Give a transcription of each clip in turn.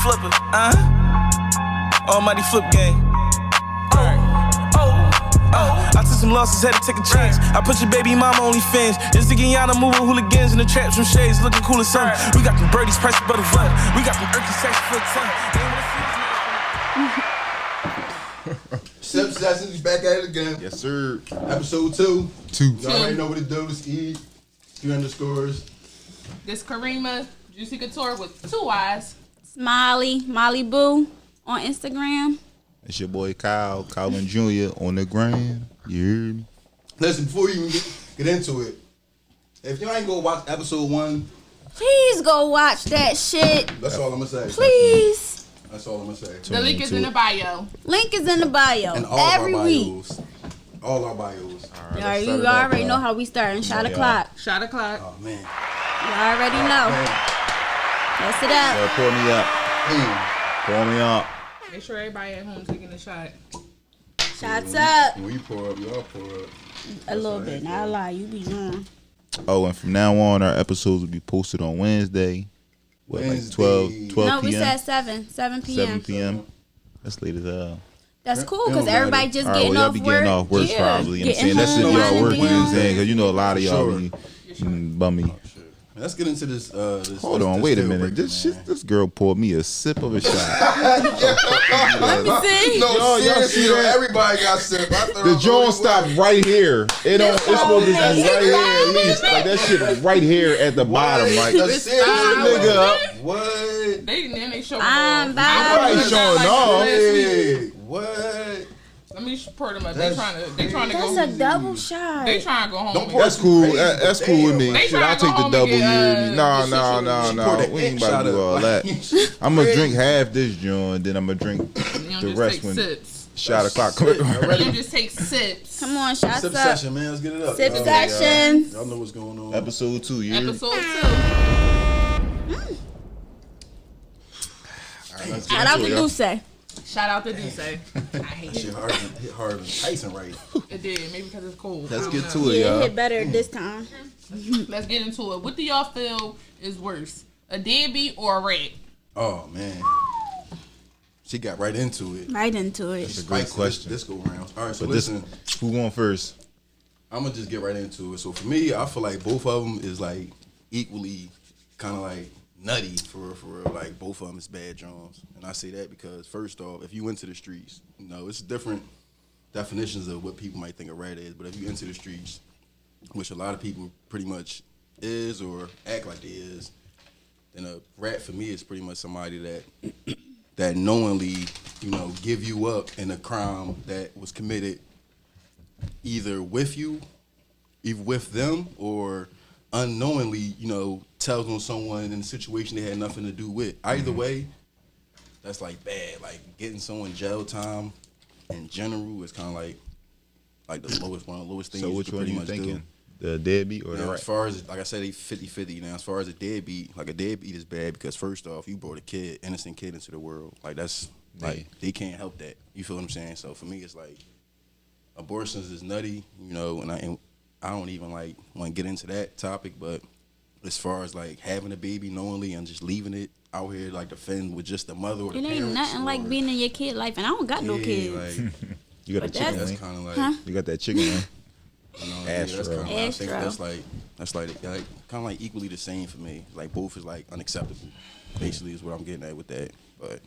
flipper, Almighty flip game. I took some losses, had to take a chance. I put your baby mama OnlyFans. Just to Guyana moving hooligans in the traps from shades, looking cool as something. We got them birdies priced for the run. We got them Urkel sex for a ton. Sipsessions, back at it again. Yes, sir. Episode 2. Y'all already know what to do. This E, 3 underscores. This Karima Juicy Couture with 2 eyes. Smiley, Molly Boo on Instagram. It's your boy Kyle, Calvin Jr. on the gram. You heard me? Listen, before you even get into it, if y'all ain't go watch episode 1, please go watch that shit. that's all I'm gonna say. Please. That's all I'm gonna say. The link is in the bio. Link is in the bio. And all every of our week. bios. All our bios. Right, You already know how we starting. Shot o'clock. Shot o'clock. Oh man. You already know. Mess it up. Yo, pour me up. Pour me up. Make sure everybody at home taking a shot. Shots up. When you pour up, y'all pour up. A little bit. Not a lie. You be wrong. Oh, and from now on, our episodes will be posted on Wednesday. What, like 12 p.m.? No, we said 7 p.m. 7 p.m. That's late as hell. That's cool because everybody just All right, getting well, y'all off be work. getting off work probably. You know what I'm saying? That's if y'all work, you know what I'm saying? Because you know a lot of y'all be bummy. Let's get into this. Hold on, wait a minute. This girl poured me a sip of a shot. Let me see. No, y'all see that? Everybody got sip. The joint stopped right here. It's supposed to be right here at least. Like that shit right here at the bottom. Like Let's this nigga up. What? They show I'm Nobody showing off. Hey, what? Let me pour them up. They trying to go. That's a double shot. They trying to go home. That's cool. That's cool with me. They Shit, I'll take the double. You hear me? No. We ain't about to do all that. I'm gonna drink half this joint, then I'm gonna drink the rest when shot o'clock. You just take sips. Come on, shots Sip up. session, man. Let's get it up. Sipsessions. Y'all know what's going on. Episode 2. You hear me? Episode 2. Shout out to Duce. Shout out to Duce. I hate Shit it. hit hard than Tyson right. It did. Maybe because it's cold. Let's I don't get know. to it, Yeah, it y'all. hit better this time. Let's get into it. What do y'all feel is worse? A deadbeat or a rat? Oh man. She got right into it. Right into it. That's a great question. This go round. All right, so But listen. who going first? I'm gonna just get right into it. So for me, I feel like both of them is like equally kind of like nutty for real. Like both of them is bad Jones, and I say that because first off, if you went to the streets, you know it's different definitions of what people might think a rat is. But if you into the streets, which a lot of people pretty much is or act like they is, then a rat for me is pretty much somebody that knowingly, you know, give you up in a crime that was committed either with you, either with them, or unknowingly, you know, tells on someone in a situation they had nothing to do with. Either way, that's like bad. Like getting someone jail time in general is kind of like the lowest, one of the lowest things. So you which could one are pretty you much thinking? do. The deadbeat or the Now, rat? as far as, like I said, they 50-50. Now, as far as a deadbeat, like a deadbeat is bad because first off, you brought a kid, innocent kid into the world. Like that's, like, they can't help that. You feel what I'm saying? So for me, it's like, abortions is nutty, you know, and I don't even, like, want to get into that topic, but as far as, like, having a baby knowingly and just leaving it out here, like, defend with just the mother or the It parents. ain't nothing like being in your kid life, and I don't got no kids. Like, You got But the chicken that's wing? kind of like... Huh? You got that chicken wing? You know, Astro. that's kinda, I think Astro. that's like kind of like equally the same for me. Like both is like unacceptable. Basically, is what I'm getting at with that. But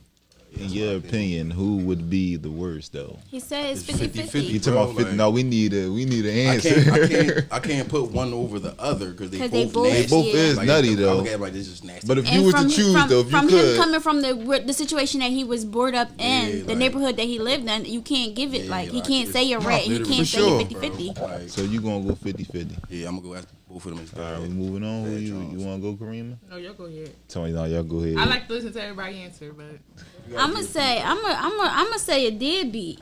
In your opinion, who would be the worst though? He said it's It's 50-50. You talking about 50? Like- No, we need an I answer. can't put one over the other because they 'Cause both they both- nasty. They both Yeah. is Like, nutty I though. look at it like this is nasty. But if And you was to choose though, if you from him could, coming from the situation that he was brought up in, the like- neighborhood that he lived in, you can't give it like he like, can't it's- say you're no, rat, and he literally. can't For say sure. you're 50-50. Like, so you gonna go 50-50. yeah, I'm gonna go ask both of them. Is All right, we bad. moving on. Who Bad you Jones. want to go, Karima? No, y'all go ahead. Tell me now, y'all go ahead. I like to listen to everybody answer, but I'm gonna say a deadbeat.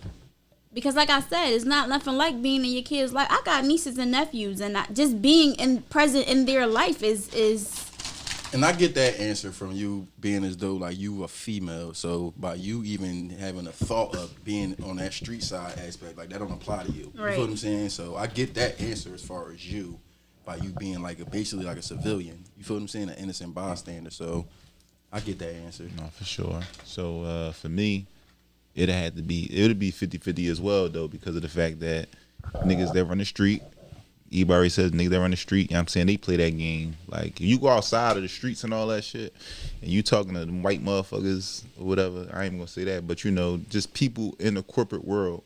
Because like I said, it's not nothing like being in your kids' life. I got nieces and nephews, and just being present in their life is And I get that answer from you being as though like you a female. So by you even having a thought of being on that street side aspect, like that don't apply to you. You Right. feel what I'm saying? So I get that answer as far as you, by you being like basically like a civilian. You feel what I'm saying? An innocent bystander. So I get that answer. No, for sure. So for me, it'd be 50-50 as well though, because of the fact that niggas that run the street, Eba already says niggas that run the street, you know what I'm saying, they play that game. Like you go outside of the streets and all that shit, and you talking to them white motherfuckers or whatever, I ain't gonna say that, but you know, just people in the corporate world,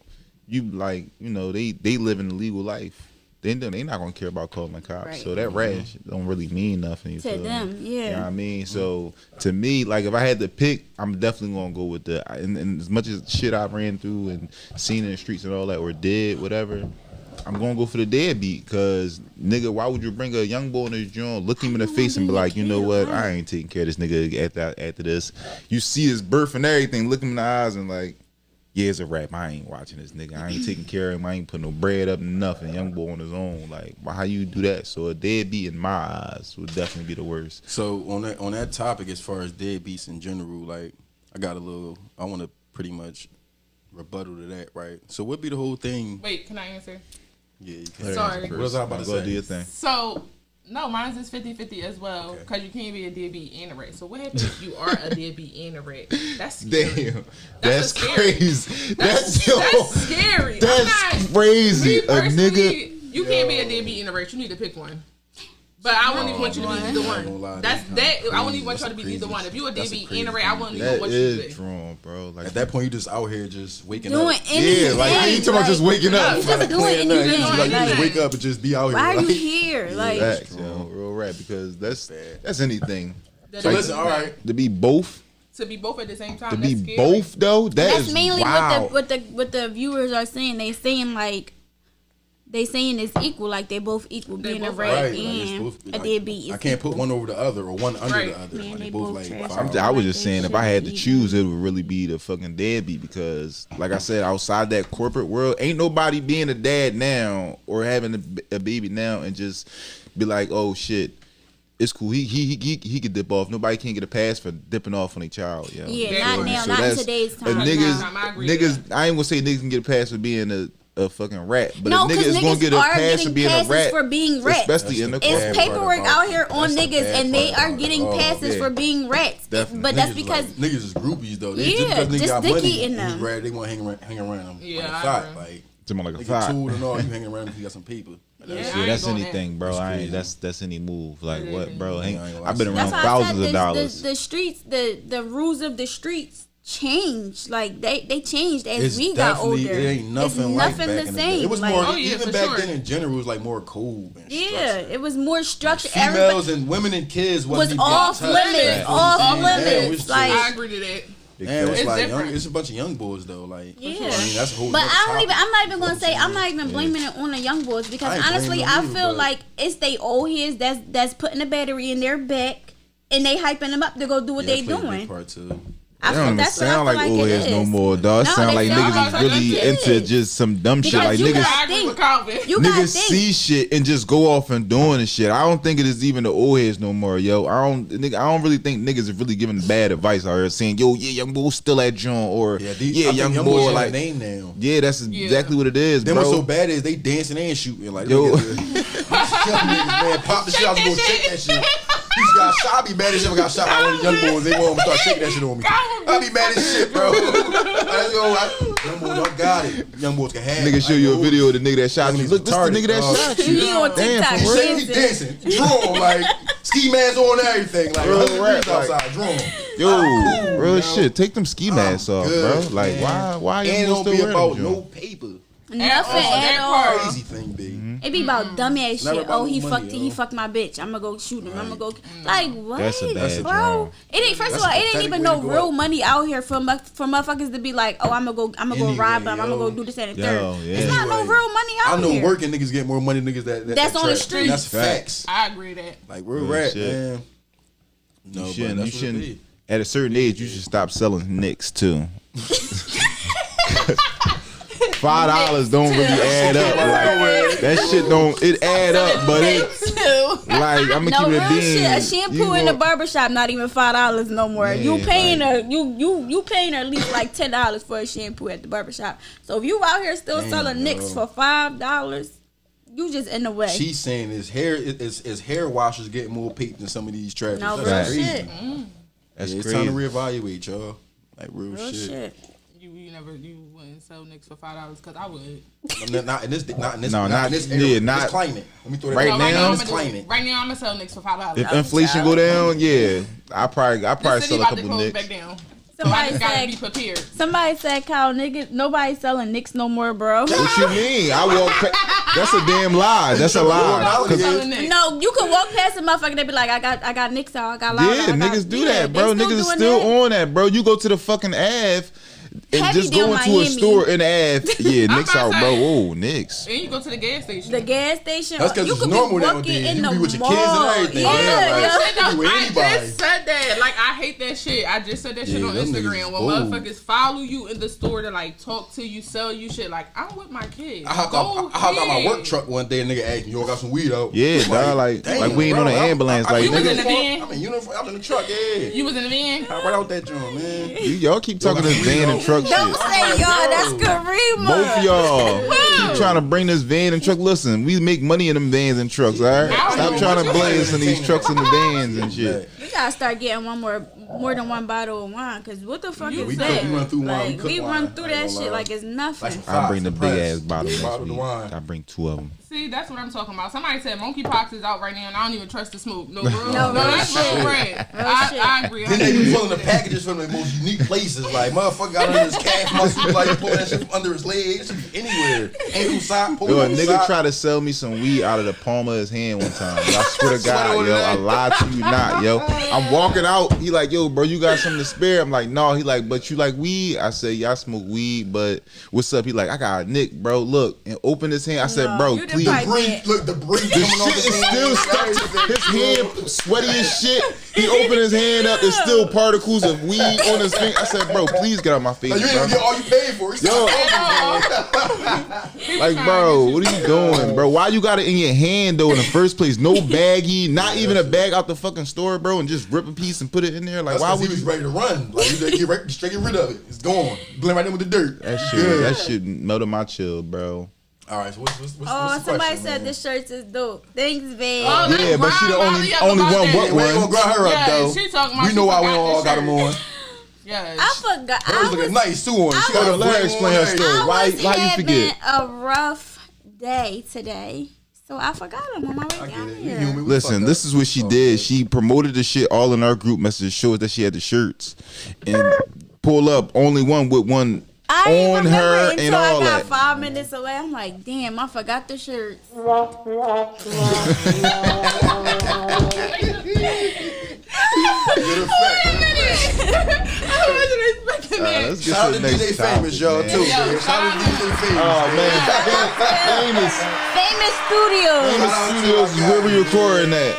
you like, you know, they live an illegal life. They not gonna care about calling cops. Right. So that rat shit don't really mean nothing to them. Yeah. You know what I mean? So to me, like if I had to pick, I'm definitely gonna go with and as much as shit I ran through and seen in the streets and all that, or did, whatever, I'm gonna go for the deadbeat, because nigga, why would you bring a young boy in this joint, look him in the face and be like, you know what, I ain't taking care of this nigga after this. You see his birth and everything, look him in the eyes and like, yeah, it's a rap. I ain't watching this nigga. I ain't taking care of him. I ain't putting no bread up, nothing. Young boy on his own. Like, how you do that? So a deadbeat in my eyes would definitely be the worst. So on that topic, as far as deadbeats in general, like I want to pretty much rebuttal to that, right? So what be the whole thing? Wait, can I answer? Yeah, you can. Sorry. What was I about to say? Go do your thing. So, no, mine's is 50-50 as well, because you can't be a deadbeat and a rat. So what happens if you are a deadbeat and a rat? That's scary. Damn. That's crazy. That's scary. That's crazy. A nigga. You can't be a deadbeat and a rat. You need to pick one. But I wouldn't even want you to be either one. I wouldn't even want you to be either one. If you a deadbeat and a rat, I wouldn't even want you to be. Drawn, bro. Like at that point, you just out here just waking doing up. anything. Yeah, like you talking about just waking up. You just doing anything. You just wake up and just be out here. Why are you here? Like, facts, real rap, because that's anything. So listen, all right. To be both. To be both at the same time. To be both though, that's mainly wild. what the viewers are saying. They saying it's equal, like they both equal, being a rat and a deadbeat. I can't put one over the other or one under the other. Man, they both like. I was just saying, if I had to choose, it would really be the fucking deadbeat, because, like I said, outside that corporate world, ain't nobody being a dad now or having a baby now and just be like, oh shit, it's cool. He could dip off. Nobody can get a pass for dipping off on a child. Yo. Yeah, not now, not in today's time. Niggas, I ain't gonna say niggas can get a pass for being a fucking rat, but no, a nigga is gonna get a pass for being a rat, for being rats. Especially in the it's paperwork out here on niggas, and they are getting passes for being rats. Definitely. But that's because niggas is groupies though. Just got dicky money, in them. Rat, they want to hang around them. Yeah, like a thought. Tool and all, you hanging around because you got some paper. That's anything, bro. That's any move. Like what, bro? I've been that's around thousands of dollars. The streets, the rules of the streets changed. Like they changed as we got older. It ain't nothing like back in the day. It was like, more even back then in general. It was like more cold. And it was more structured. Like females and women and kids was off limits. Off limits. Like I agree to that. Man, it's like it's a bunch of young boys though. Like, yeah, I mean, that's a whole. But I'm not even gonna say. I'm not even blaming it on the young boys, because honestly, I feel like it's they old heads that's putting a battery in their back and they hyping them up to go do what they doing. Part too. They don't sound like old heads no more, dog. It sound like niggas is really into just some dumb shit. Like niggas see shit and just go off and doing the shit. I don't think it is even the old heads no more, yo. I don't really think niggas is really giving bad advice out here, saying, yo, yeah, young boy still at John, or young boy like name now. Yeah, that's exactly what it is, bro. Them what's so bad is they dancing and shooting. Like, yo, young niggas, man, pop the shit out, go shake that shit. He's got shot. I be mad as shit. I got shot by one of the young boys. They want to start shaking that shit on me. I be mad as shit, bro. Young boys don't got it. Young boys can have it. Nigga show you a video of the nigga that shot you. Look, this the nigga that shot you. He on TikTok. He dancing. Drawn like ski masks on and everything. Like 100 degrees outside. Drawn. Yo, real shit. Take them ski masks off, bro. Like why you still wearing them? About no paper. Nothing at all. Crazy thing, big. It be about dumbass shit. Oh, he fucked my bitch. I'm gonna go shoot him. I'm gonna go like what, that's a bad bro? drum. It ain't. First of all, it ain't even no real money out here for motherfuckers to be like, oh, I'm gonna go rob them. I'm gonna go do this and the third. It's not no real money out here. I know working niggas get more money than niggas that's on the street. That's facts. I agree that. Like we're rat, man. No, you shouldn't. At a certain age, you should stop selling nicks too. $5 don't really add up. Like, that shit don't add up, but it like I'm gonna keep it a bean. Shit, a shampoo in the barbershop not even $5 no more. Man, you paying you paying her at least like $10 for a shampoo at the barbershop. So if you out here still selling nicks for $5, you just in the way. She's saying his hair washers getting more paid than some of these trappers. No real shit. That's it's crazy. time to reevaluate, y'all. Like real shit. You wouldn't sell niggas for $5 because I would. Not in this climate. Let me throw that right out. now. This climate. Right now, I'm gonna sell niggas for $5. If inflation go down, yeah, I probably sell a couple Back nicks. down. Somebody So gotta said, be prepared. somebody said, Kyle, niggas, nobody's selling nicks no more, bro. What you mean? That's a damn lie. That's a lie. No, you can walk past a motherfucker, they be like, I got nicks out, I got loud. Yeah, niggas do that, bro. Niggas is still on that, bro. You go to the fucking Ave and Heavy just go into a store in the Ave. Yeah, Nicks out, bro. Oh, Nicks. And you go to the gas station. The gas station. That's because you it's could normal be walking nowadays. in You the be with your mall. kids and everything. Yeah, I just said that. Like, I hate that shit. I just said that shit on Instagram. When motherfuckers follow you in the store to like talk to you, sell you shit. Like, I'm with my kids. I hopped out my work truck one day and nigga asked me, "Yo, got some weed out?" Yeah, dog. Like we ain't on the ambulance. Like, you was nigga, in the van. I'm in uniform. I'm in the truck. Yeah. You was in the van. I right out that joint, man. y'all keep talking this van and truck Don't shit. say y'all, that's Karima. Both of y'all keep trying to bring this van and truck. Listen, we make money in them vans and trucks, all right? Stop trying to blaze in these trucks and the vans and shit. We gotta start getting more than one bottle of wine, cause what the fuck is that? We run through wine. Like, we run through that shit like it's nothing. I bring the big ass bottle next week. I bring 2 of them. See, that's what I'm talking about. Somebody said monkeypox is out right now, and I don't even trust the smoke. No, bro. No, that's real bread. I agree. Then they be pulling the packages from the most unique places. Like, motherfucker got under his calf muscle, like pulling that shit from under his legs. Anywhere. Ankle sock, Yo, a nigga tried to sell me some weed out of the palm of his hand one time. I swear to God, yo, I lied to you not, yo. I'm walking out. He like, yo, bro, you got something to spare? I'm like, no. He like, but you like weed? I said, yeah, I smoke weed, but what's up? He like, I got a nick, bro. Look, and open his hand. I said, bro, please. The breeze coming off Shit his is hand. still stuck to his hand, sweaty as shit. He opened his hand up. There's still particles of weed on his finger. I said, bro, please get out my face, Like, you bro. didn't get all you paid for. Like, bro, what are you doing, bro? Why you got it in your hand, though, in the first place? No baggie, not even a bag out the fucking store, bro, and just rip a piece and put it in there? Like, why would he was ready to run? Like, you straight get rid of it. It's gone. Blend right in with the dirt. That shit melted my chill, bro. All right, so what's Oh, the somebody question, said man? this shirt is dope. Thanks, babe. Oh, Yeah, but she the only one. Yeah, we ain't gonna grind her up, though. She talking about We know why we all got them on. Yeah, I forgot. Hers looking nice, too, on. She Hold got on, let her explain her story. I Why was you having forget? a rough day today, so I forgot him on my way down here. Listen, this is what she did. She promoted the shit all in our group message, showed that she had the shirts, and pull up only one with one on her and all I got that. 5 minutes away. I'm like, damn, I forgot the shirts. Let's get Shout to out the to DJ next Famous, topic, y'all, man. too. Man. Shout out to DJ Famous. Oh man, Famous Studios. Famous Studios is where we recording that.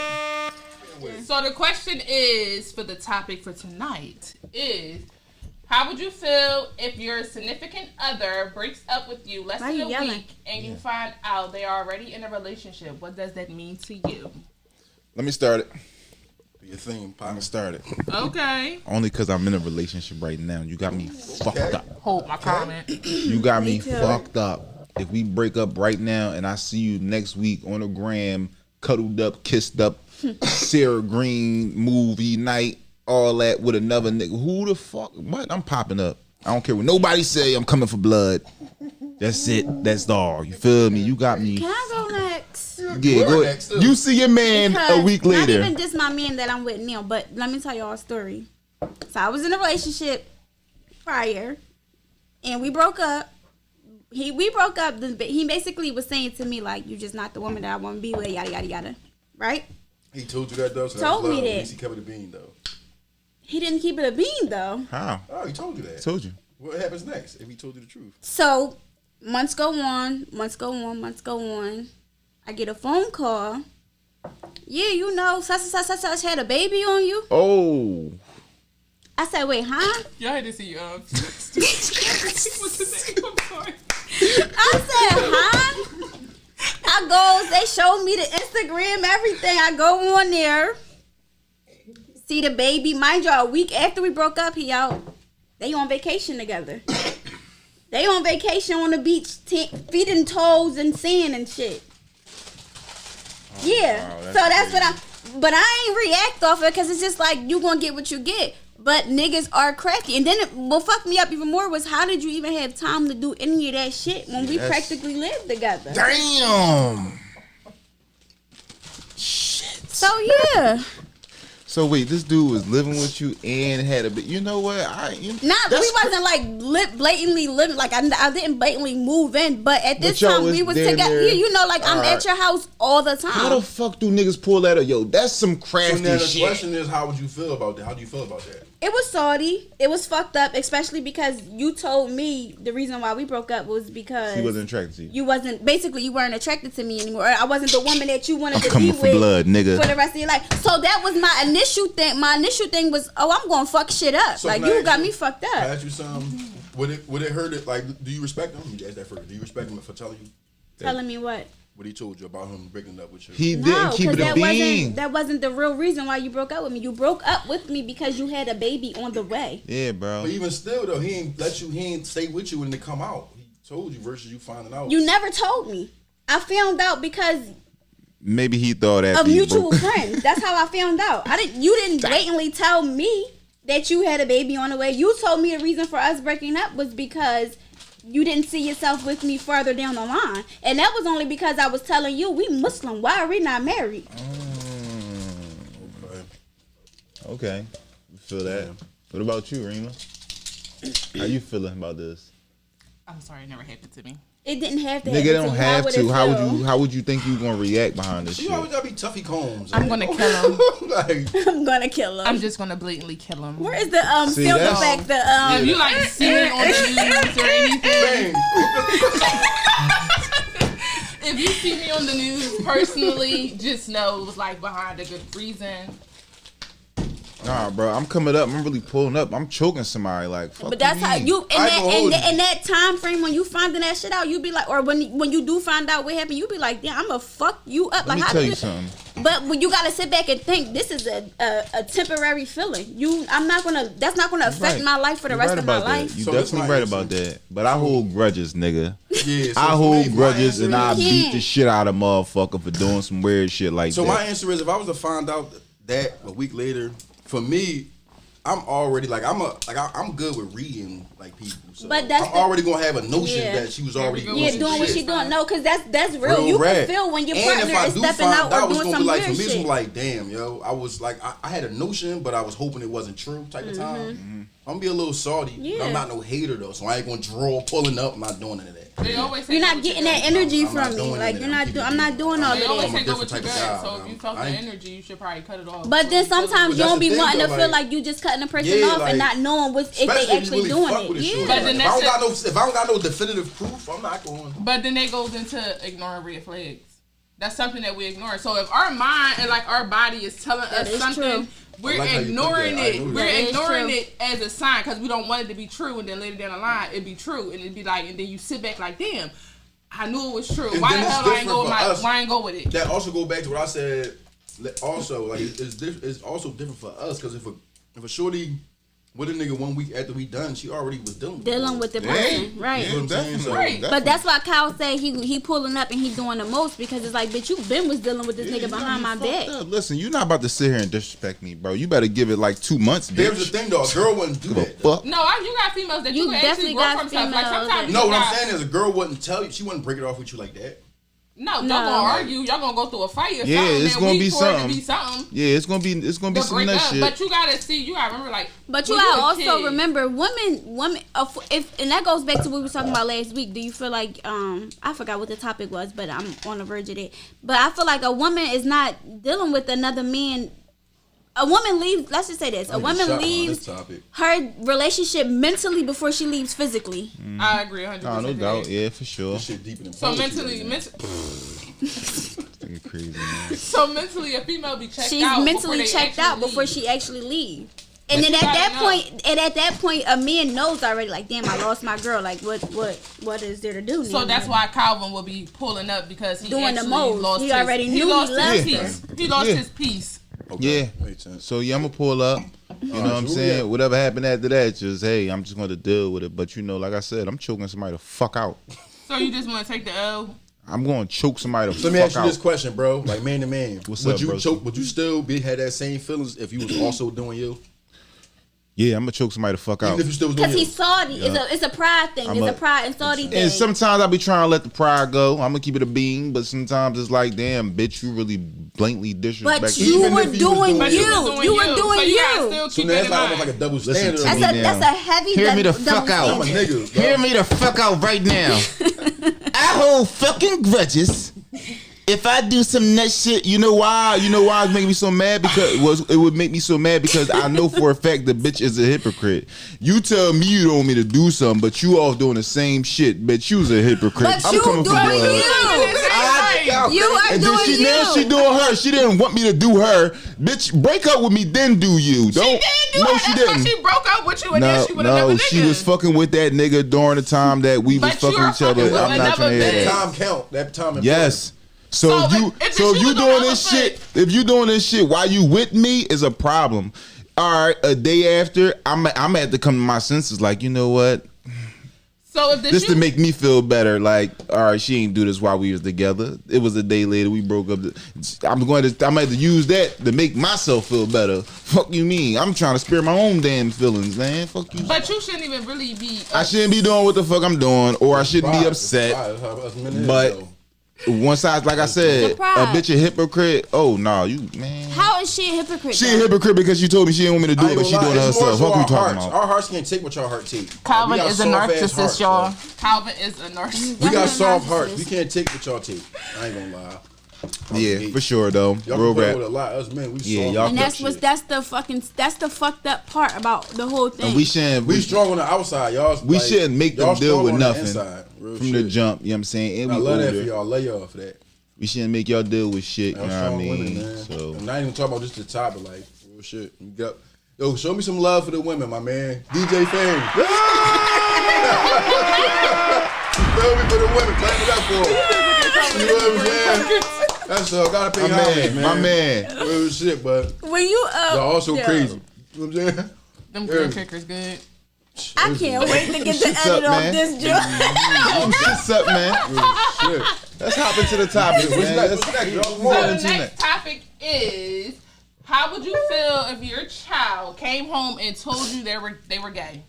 So the question is, for the topic for tonight, is how would you feel if your significant other breaks up with you less than a week and you find out they are already in a relationship? What does that mean to you? Let me start it. Your theme, I'm gonna start it. Okay. Only because I'm in a relationship right now. You got me fucked up. Hold my comment. You got me fucked up. If we break up right now and I see you next week on the gram, cuddled up, kissed up, Sarah Green movie night, all that with another nigga, who the fuck? What? I'm popping up. I don't care what nobody say. I'm coming for blood. That's it. That's all. You feel me? You got me. Can I go next? Yeah, go ahead. You see your man a week later. Not even just my man that I'm with now, but let me tell y'all a story. So I was in a relationship prior, and we broke up. We broke up. He basically was saying to me like, "You just not the woman that I want to be with." Yada yada yada. Right? He told you that though. So Told me At that. least he kept it a bean though. He didn't keep it a bean though. How? Oh, he told you that. Told you. What happens next if he told you the truth? So months go on. I get a phone call. Yeah, you know, such had a baby on you. Oh. I said, wait, huh? Y'all had to see what's his name? I'm sorry. I said, huh? I goes, they showed me the Instagram, everything. I go on there, see the baby. Mind you, a week after we broke up, he out. They on vacation together. They on vacation on the beach, feeding toes and sand and shit. Yeah, wow, so that's what but I ain't react off it because it's just like, you gonna get what you get. But niggas are crafty. And then what fucked me up even more was how did you even have time to do any of that shit when we practically lived together? Damn. Shit. So yeah. So wait, this dude was living with you and had a bit. You know what? We wasn't like blatantly living. Like I didn't blatantly move in, but at this time we was together. Yeah, you know, like I'm at your house all the time. How the fuck do niggas pull that up? Yo, that's some crafty so now the shit. question is, how would you feel about that? How do you feel about that? It was salty. It was fucked up, especially because you told me the reason why we broke up was because he wasn't attracted to you. You weren't attracted to me anymore. I wasn't the woman that you wanted to coming be for with blood, nigga, for the rest of your life. So that was my initial thing. My initial thing was, I'm gonna fuck shit up. So like you got me fucked up. I asked you something. Would it hurt it? Like, do you respect him? You asked that first. Do you respect him for telling you? Telling me what? What he told you about him breaking up with you? He didn't keep it a bean. That wasn't the real reason why you broke up with me. You broke up with me because you had a baby on the way. Yeah, bro. But even still, though, he ain't stay with you when they come out. He told you versus you finding out. You never told me. I found out because maybe he thought that of mutual friends. That's how I found out. You didn't blatantly tell me that you had a baby on the way. You told me the reason for us breaking up was because you didn't see yourself with me further down the line. And that was only because I was telling you, we Muslim. Why are we not married? Okay. Feel that. What about you, Rima? How you feeling about this? I'm sorry, it never happened to me. It didn't have to. Nigga, don't have to. How would you think you gonna react behind this shit? You always gotta be Tuffy Combs. I'm gonna kill him. I'm gonna kill him. I'm just gonna blatantly kill him. Where is the sound effect? If you like see me on the news or anything. If you see me on the news personally, just know it was like behind a good reason. Nah, bro, I'm coming up. I'm really pulling up. I'm choking somebody. Like, fuck. But that's how you in that time frame when you finding that shit out, you be like, or when you do find out what happened, you be like, damn, I'm gonna fuck you up. Let me tell you something. But when you gotta sit back and think, this is a temporary feeling. That's not gonna affect my life for the rest of my life. You definitely right about that. But I hold grudges, nigga. Yeah, so I hold grudges and I beat the shit out of motherfucker for doing some weird shit like that. So my answer is, if I was to find out that a week later. For me, I'm already I'm good with reading like people. So I'm already gonna have a notion that she was already doing what she doing. No, because that's real. You can feel when your partner is stepping out or doing some weird shit. For me, it's like, damn, yo, I was like, I had a notion, but I was hoping it wasn't true type of time. Mm-hmm. I'm gonna be a little salty. Yeah. But I'm not no hater though, so I ain't gonna pulling up. I'm not doing any of that. You're not getting that energy from me. Like I'm not doing all of that. They always say go with your gut. So if you felt the energy, you should probably cut it off. But then sometimes you don't be wanting to feel like you just cutting a person off and not knowing if they actually doing it. Yeah. But then if I don't got no definitive proof, I'm not going. But then that goes into ignoring red flags. That's something that we ignore. So if our mind and like our body is telling us something, we're ignoring it. We're ignoring it as a sign because we don't want it to be true. And then later down the line, it'd be true, and it'd be like, and then you sit back like, damn, I knew it was true. Why the hell I ain't go with it? That also go back to what I said. Also, like it's also different for us because if a shorty with a nigga 1 week after we done, she already was dealing with the person, right? You know what I'm saying? So, right. But that's why Kyle said he pulling up and he doing the most because it's like, bitch, you been was dealing with this nigga behind my back. Listen, you're not about to sit here and disrespect me, bro. You better give it like 2 months. Bitch. Here's the thing, though, a girl wouldn't do that. No, you got females that you actually grow from stuff. Like sometimes what I'm saying is a girl wouldn't tell you, she wouldn't break it off with you like that. No, y'all gonna argue. Y'all gonna go through a fight or something. Yeah, it's gonna be something. Yeah, it's gonna be some that shit. But you gotta remember, like. But you gotta also remember, women. And that goes back to what we were talking about last week. Do you feel like I forgot what the topic was, but I'm on the verge of it. But I feel like a woman is not dealing with another man. A woman leaves. Let's just say this: a woman leaves her relationship mentally before she leaves physically. Mm-hmm. I agree 100%. No doubt. Yeah, for sure. This shit deeper than so mentally. Crazy, man. So mentally, a female be checked She's out. She's mentally checked out before she actually leaves. And then at that point, a man knows already. Like, damn, I lost my girl. Like, what is there to do? So that's why Calvin will be pulling up because he doing the most. He already knew he lost his peace. He lost his peace. Okay. Yeah. Makes sense. So I'm gonna pull up. You know what I'm saying? Yeah. Whatever happened after that, just hey, I'm just gonna deal with it. But like I said, I'm choking somebody the fuck out. So you just want to take the L? I'm going to choke somebody the fuck out. So let me ask you this question, bro. Like man to man, would you choke? Would you still had that same feelings if you was also doing you? Yeah, I'm gonna choke somebody the fuck out. Even if you still was doing Because he's salty. It's a pride thing. It's a pride and salty thing. And sometimes I be trying to let the pride go. I'm gonna keep it a bean, but sometimes it's like, damn, bitch, you really blatantly disrespect. But you were doing you. You were doing you. So that's like almost like a double standard. That's a heavy. Hear me the fuck out. I'm a nigga. Hear me the fuck out right now. I hold fucking grudges. If I do some nut shit, you know why? You know why it's making me so mad? Because it would make me so mad because I know for a fact the bitch is a hypocrite. You tell me you don't want me to do something, but you all doing the same shit. Bitch, you's a hypocrite. But I'm coming for you. You are doing you. Now she doing her. She didn't want me to do her. Bitch, break up with me, then do you. Don't. She did do her. She didn't. She broke up with you and then she with another nigga. She was fucking with that nigga during the time that we was fucking each other. I'm not trying to hear that. Time count. That time. Yes. So if you doing this shit, if you doing this shit while you with me is a problem. All right, a day after, I'm at to come to my senses. Like, you know what? So if this to make me feel better. Like, all right, she ain't do this while we was together. It was a day later we broke up. I'm going to use that to make myself feel better. Fuck you mean? I'm trying to spare my own damn feelings, man. Fuck you. But you shouldn't even really be. I shouldn't be doing what the fuck I'm doing, or I shouldn't be upset. But. One side, like I said, a bitch a hypocrite. Oh no, you man. How is she a hypocrite? She a hypocrite because she told me she didn't want me to do it, but she doing it herself. What are we talking about? Our hearts can't take what your heart take. Calvin is a narcissist, y'all. Calvin is a narcissist. We got soft hearts. We can't take what y'all take. I ain't gonna lie. Yeah, for sure though. Y'all real rap. With a lot. Us men, we soft. Y'all. And that's the fucked up part about the whole thing. And we strong on the outside, y'all. We shouldn't make them deal with nothing from the jump. You know what I'm saying? And I love that for y'all. Love y'all for that. We shouldn't make y'all deal with shit. You know what I mean? Women, so I'm not even talking about just the top, but like real shit. Yo, show me some love for the women, my man. DJ Fame. Feel me for the women. Clap it up for them. You know what I'm saying? That's all. Gotta pay homage, man. My man. Real shit, but when you y'all also crazy. You know what I'm saying? Them grill kickers good. I can't wait to get the edit off this joint. What's up, man? Shit. Let's hop into the topic, man. So the next topic is, how would you feel if your child came home and told you they were gay?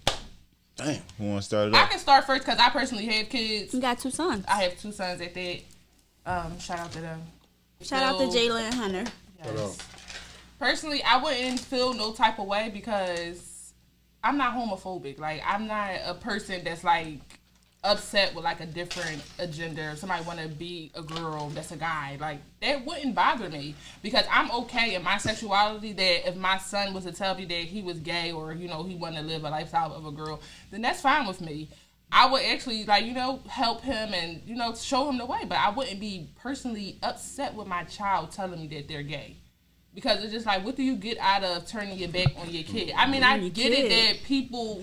Damn. Who want to start it off? I can start first because I personally have kids. You got 2 sons. I have 2 sons at that. Shout out to them. Shout out to Jayla and Hunter. Yes. Personally, I wouldn't feel no type of way because I'm not homophobic. Like, I'm not a person that's like upset with like a different agenda, or somebody want to be a girl that's a guy. Like, that wouldn't bother me because I'm okay in my sexuality. That if my son was to tell me that he was gay, or he wanted to live a lifestyle of a girl, then that's fine with me. I would actually help him and show him the way, but I wouldn't be personally upset with my child telling me that they're gay. Because it's just like, what do you get out of turning your back on your kid? I mean, I get it that people,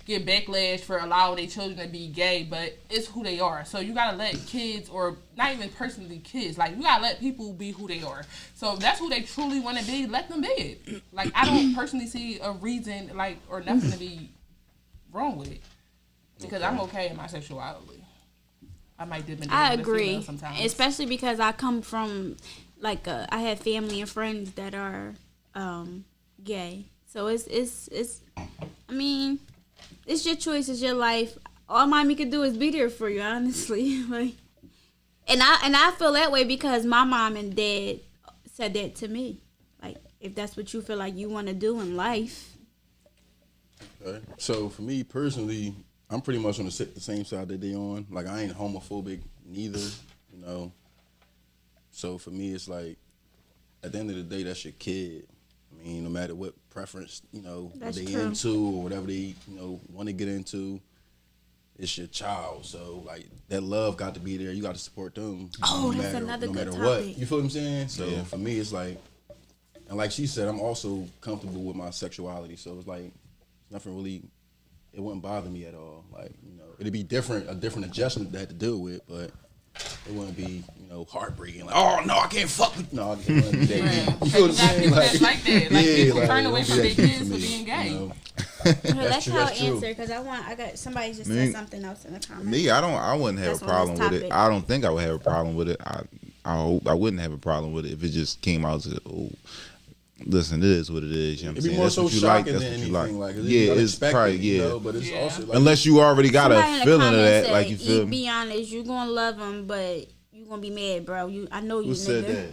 get backlash for allowing their children to be gay, but it's who they are. So you gotta let kids, or not even personally kids, like, you gotta let people be who they are. So if that's who they truly want to be, let them be it. Like, I don't personally see a reason, or nothing to be wrong with it. Because I'm okay in my sexuality. I might dip into I agree, sometimes. Especially because I come from, I have family and friends that are gay. So it's I mean, it's your choice, it's your life. All mommy can do is be there for you, honestly. And I feel that way because my mom and dad said that to me. Like, if that's what you feel like you want to do in life. Okay. So for me personally, I'm pretty much on the same side that they on. Like, I ain't homophobic neither, So for me, it's like, at the end of the day, that's your kid. I mean, no matter what preference, what they into or whatever they, want to get into, it's your child. So, like, that love got to be there. You got to support them. Oh, that's another good topic. What. You feel what I'm saying? So for me, it's like, and like she said, I'm also comfortable with my sexuality. So it's like, nothing really, it wouldn't bother me at all. Like, it'd be a different adjustment to have to deal with, but it wouldn't be, heartbreaking. Like, oh no, I can't fuck with. No, it wouldn't be that. You feel what I'm saying? That's like that. Like, people turn away from their kids for being gay. That's how I answer, because I got somebody just said something else in the comments. Me, I wouldn't have a problem with it. I don't think I would have a problem with it. I hope I wouldn't have a problem with it if it just came out as Listen, it is what it is. You know what I'm It'd be saying? more That's so what you like. shocking That's than what you anything. like. Like, Yeah, it's probably you know, but it's also like, unless you already got a Somebody in the feeling of comments that, said, like you feel me. Be honest, you gonna love him, but you gonna be mad, bro. I know you, Who nigga. said that?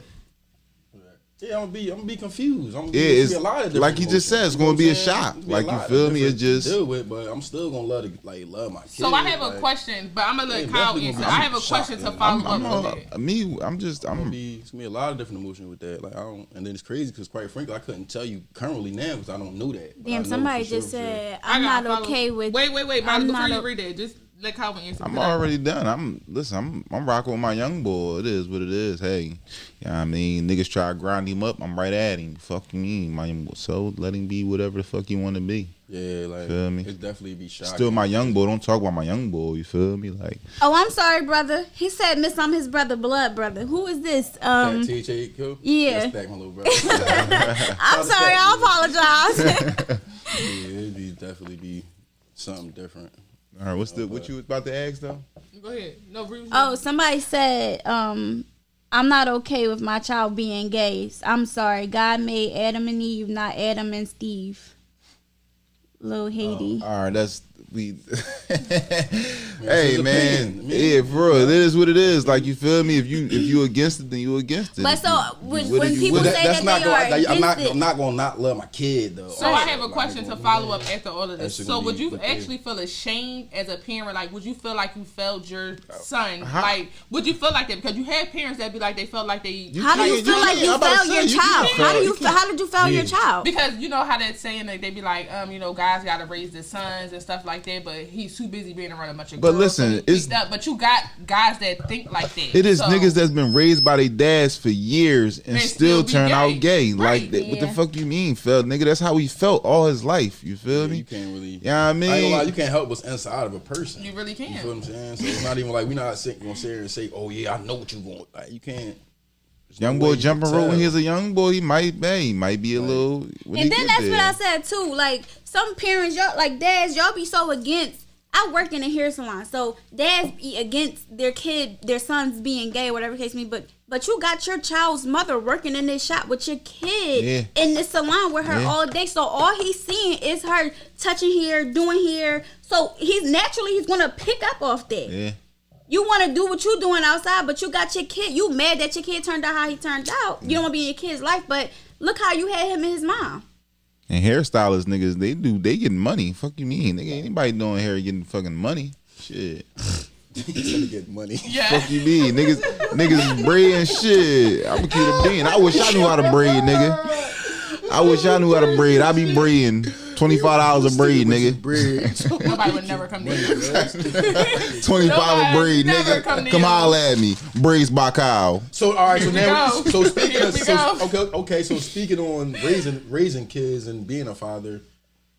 Yeah, I'm gonna be confused. Yeah, it's a lot of like he just said. It's gonna be a shock. Like you feel me? It's to just deal with, but I'm still gonna love my kids. So I have a question, but I'm gonna let Kyle answer. I have a question to follow up with it. It's gonna be a lot of different emotions with that. Like and then it's crazy because quite frankly, I couldn't tell you currently now because I don't know that. Damn, somebody just said I'm not okay with. Wait, before you read it, just let Calvin answer. I'm already done. I'm rocking with my young boy. It is what it is. Hey, you know what I mean? Niggas try to grind him up. I'm right at him. Fuck me, so let him be whatever the fuck he want to be. Yeah, like feel me? It's definitely be shocking. Still my young boy. Don't talk about my young boy. You feel me? Like. Oh, I'm sorry, brother. He said, "Miss, I'm his blood brother." Who is this? THA. Yeah. Respect my little brother. I'm sorry. I apologize. Yeah, it'd definitely be something different. All right, what you was about to ask though? Go ahead. No, oh, somebody said, I'm not okay with my child being gay. I'm sorry. God made Adam and Eve, not Adam and Steve. Lil Haiti. All right, that's we. Hey man, yeah, for real, it is what it is. Like you feel me? If you against it, then you against it. But so when people say that's that they are against it, I'm not gonna not love my kid though. So I have a question to follow up after all of this. So would you actually feel ashamed as a parent? Like, would you feel like you failed your son? Like, would you feel like that? Because you have parents that be like they felt like they. How do you feel like you failed your child? How did you fail your child? Because you know how that saying that they be like, guys gotta raise their sons and stuff like that, but he's too busy being around a bunch of girls. But listen, but you got guys that think like that. It is niggas that's been raised by their dads for years and still turn out gay. Right. Like, what the fuck you mean, Phil? Nigga, that's how he felt all his life. You feel me? You can't really. Yeah, I mean, I ain't gonna lie, you can't help what's inside of a person. You really can't. You feel what I'm saying? So it's not even like we're not gonna sit here and say, "Oh yeah, I know what you want." Like you can't. Young boy jumping rope when he's a young boy, he might be a little. And then that's what I said too. Like some parents, y'all like dads, y'all be so against. I work in a hair salon, so dads be against their sons being gay, whatever case may be. But you got your child's mother working in this shop with your kid in the salon with her all day. So all he's seeing is her touching hair, doing hair. So he's gonna pick up off that. Yeah. You want to do what you doing outside, but you got your kid. You mad that your kid turned out how he turned out. You don't want to be in your kid's life, but look how you had him and his mom. And hairstylists, niggas, they getting money. Fuck you mean? Nigga, anybody doing hair getting fucking money. Shit. Gonna get money. Yeah. Fuck you mean? Niggas braiding shit. I'm a keep it being. I wish I knew how to braid, nigga. I wish I knew how to braid. I be braiding. $25 a braid, nigga. Nobody would never come to you. $25 a braid, nigga. Come holler at me. Braids by Kyle. So all right, so now so speaking on raising kids and being a father,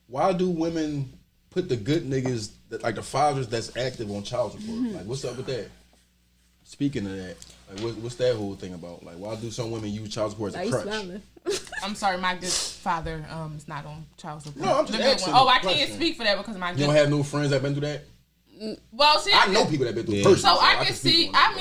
why do women put the good niggas like the fathers that's active on child support? Like what's up with that? Speaking of that, like what's that whole thing about? Like why do some women use child support as a crutch? I'm sorry, my good father is not on child support. No, I'm just asking. I can't speak for that because my. You don't have no friends that been through that? Well, see, I know people that been through it. So I can see. I'm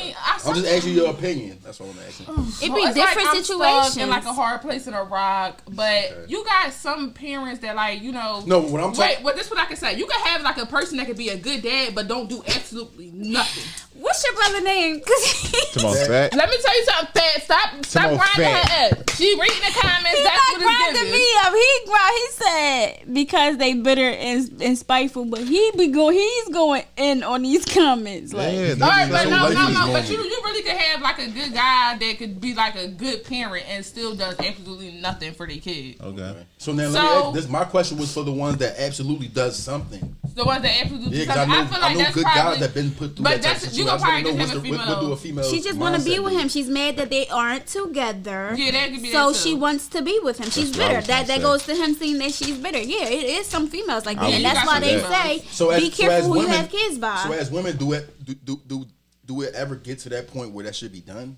just asking your opinion. That's what I'm asking. It be different situations. In like a hard place in a rock, but you got some parents that like No, what I'm talking. Wait, this is what I can say. You can have like a person that could be a good dad, but don't do absolutely nothing. What's your brother name? Fat. Let me tell you something, Fat. Stop grinding her up. She reading the comments. He's that's not what it's grinding giving. me up. He said because they bitter and spiteful, but he's going in on these comments. Like, yeah, all right, but no. But you really could have like a good guy that could be like a good parent and still does absolutely nothing for their kid. Okay. So now let me ask this. My question was for the ones that absolutely does something. The ones that absolutely do something. I feel like that's good probably, guys that been put through but that type of you gonna probably just have a female. She just want to be with him. She's mad that they aren't together. Yeah, that could be. So she wants to be with him. She's bitter. That goes to him seeing that she's bitter. Yeah, it is some females like that, and that's why they say be careful who you have kids by. So as women, do it ever get to that point where that should be done?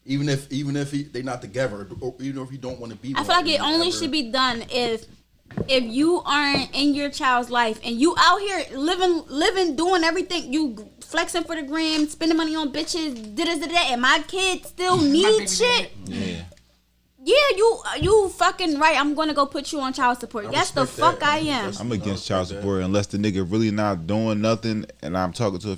Even if they not together, or even if you don't want to be. I feel like it only should be done if you aren't in your child's life and you out here living, doing everything, you flexing for the gram, spending money on bitches, and my kid still needs shit. Yeah. Yeah, you fucking right. I'm gonna go put you on child support. Yes, the fuck I am. I'm against child support unless the nigga really not doing nothing, and I'm talking to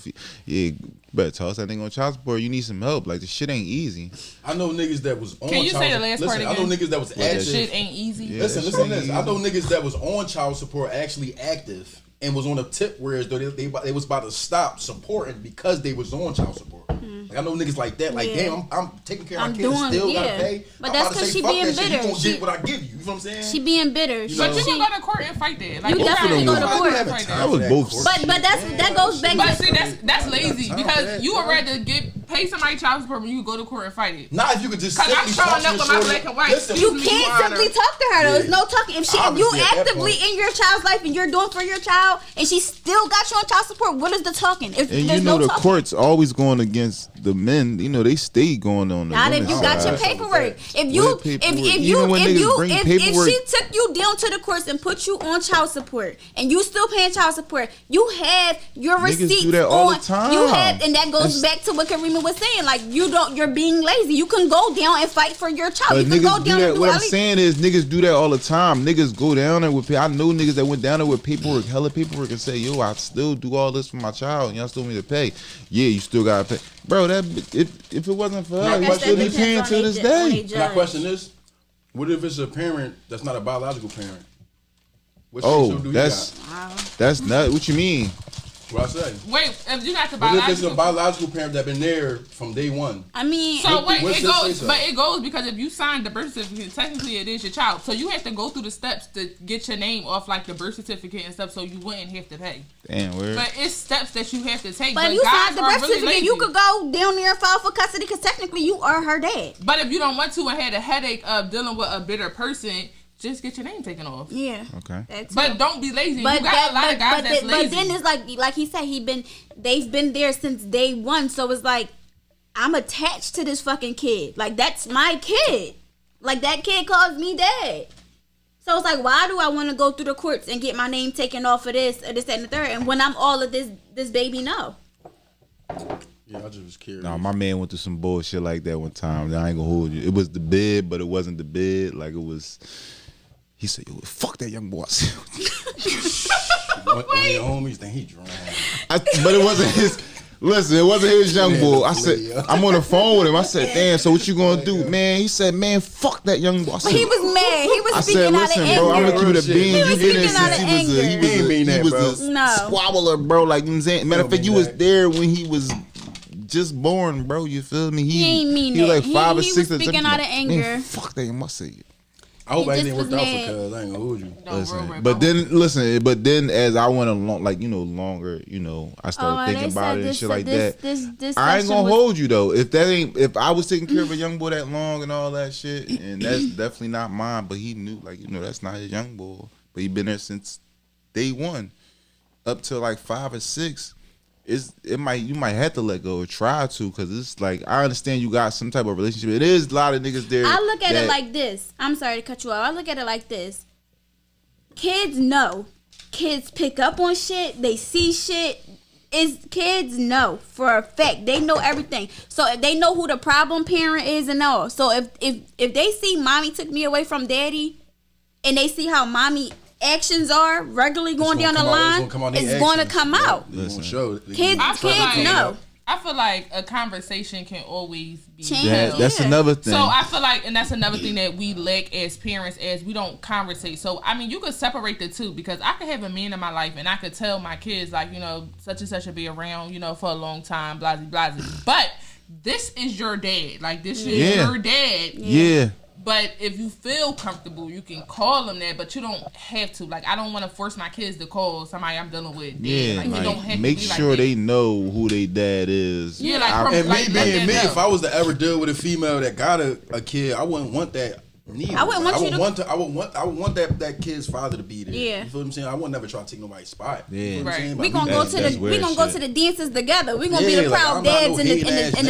better toss that nigga on child support. You need some help. Like, the shit ain't easy. I know niggas that was on. Can you say the last part again? I know niggas that was active. Shit ain't easy. Yeah, listen to this. I know niggas that was on child support actually active and was on a tip where they was about to stop supporting because they was on child support. Like, I know niggas like that. Like, damn, I'm taking care of my kids. Still gotta pay. But that's because she being bitter. You gonna get what I give you. You know what I'm saying? She being bitter. But you can go to court and fight that. Like, you definitely go to court. That was both. But that goes back. But see, that's lazy because you would rather pay somebody child support when you go to court and fight it. Not if you could just. Because I'm showing up with my black and white. You can't simply talk to her though. There's no talking. If you actively in your child's life and you're doing for your child and she still got you on child support, what is the talking? And you know the court's always going against the men. You know they stay going on the. Not if you got your paperwork. If she took you down to the courts and put you on child support and you still paying child support, you have your receipts do that all the time. You have, and that goes back to what Karima was saying. Like you're being lazy. You can go down and fight for your child. But you can go down and do what I'm saying is niggas do that all the time. Niggas go down there with. I know niggas that went down there with paperwork, hella paperwork, and say, yo, I still do all this for my child, and y'all still want me to pay. Yeah, you still gotta pay, bro. That if it wasn't for her, you still be paying to this day. My question is, what if it's a parent that's not a biological parent? That's not what you mean. What I say? Wait, if you got the biological, what if it's a biological parent that been there from day one? I mean, so wait, it goes because if you signed the birth certificate, technically it is your child. So you have to go through the steps to get your name off like the birth certificate and stuff, so you wouldn't have to pay. Damn, weird. But it's steps that you have to take. But if you signed the birth certificate, you could go down there and file for custody because technically you are her dad. But if you don't want to and had a headache of dealing with a bitter person, just get your name taken off. Yeah. Okay. But don't be lazy. You got a lot of guys that's lazy. But then it's like he said, they've been there since day one. So it's like, I'm attached to this fucking kid. Like, that's my kid. Like, that kid calls me dad. So it's like, why do I want to go through the courts and get my name taken off of this, or this, that, and the third? And when I'm all of this baby, no. Yeah, I just was curious. No, my man went through some bullshit like that one time. I ain't gonna hold you. It was the bid, but it wasn't the bid. Like, it was... He said, yo, fuck that young boy. One of your homies, then he drunk. But it wasn't his. Listen, it wasn't his young boy. I said, I'm on the phone with him. I said, damn, so what you gonna do, man? He said, man, fuck that young boy. I said, he was mad. He was speaking out of anger. Bro, I'm gonna keep it a bean. He was speaking out of anger. He was a squabbler, bro. Like, you know what I'm saying? Matter of fact, you was there when he was just born, bro. You feel me? He ain't mean that. He was like 5 or 6. He was speaking out of anger. Man, fuck that young boy. I said, I hope everything worked out for cuz. I ain't gonna hold you. But then as I went along, like, you know, longer, you know, I started thinking about it and shit like that. I ain't gonna hold you though. If I was taking care of a young boy that long and all that shit, and that's definitely not mine. But he knew, like, you know, that's not his young boy. But he been there since day one, up to like 5 or 6. You might have to let go or try to, because it's like, I understand you got some type of relationship. It is a lot of niggas there. I look at it like this. I'm sorry to cut you off. I look at it like this. Kids know. Kids pick up on shit. They see shit. Kids know for a fact. They know everything. So if they know who the problem parent is and all. So if they see mommy took me away from daddy, and they see how mommy actions are regularly going down the line, it's going to come out. Kids know. I feel like a conversation can always be that's another thing. So I feel like, and that's another thing that we lack as parents, as we don't conversate. So I mean, you could separate the two, because I could have a man in my life and I could tell my kids, like, you know, such and such will be around, you know, for a long time, blah blah blah. But this is your dad. Like, this is your dad. Yeah. But if you feel comfortable, you can call them that, but you don't have to. Like, I don't want to force my kids to call somebody I'm dealing with. Yeah, like, you don't have make to be sure like they know who they dad is. Yeah, like, and me being me, if I was to ever deal with a female that got a kid, I wouldn't want that. Neither. I wouldn't want I would want that kid's father to be there. Yeah. You feel what I'm saying? I would never try to take nobody's spot. Yeah. You know what I'm saying? We gonna go to the dances together. We gonna be the proud dads in the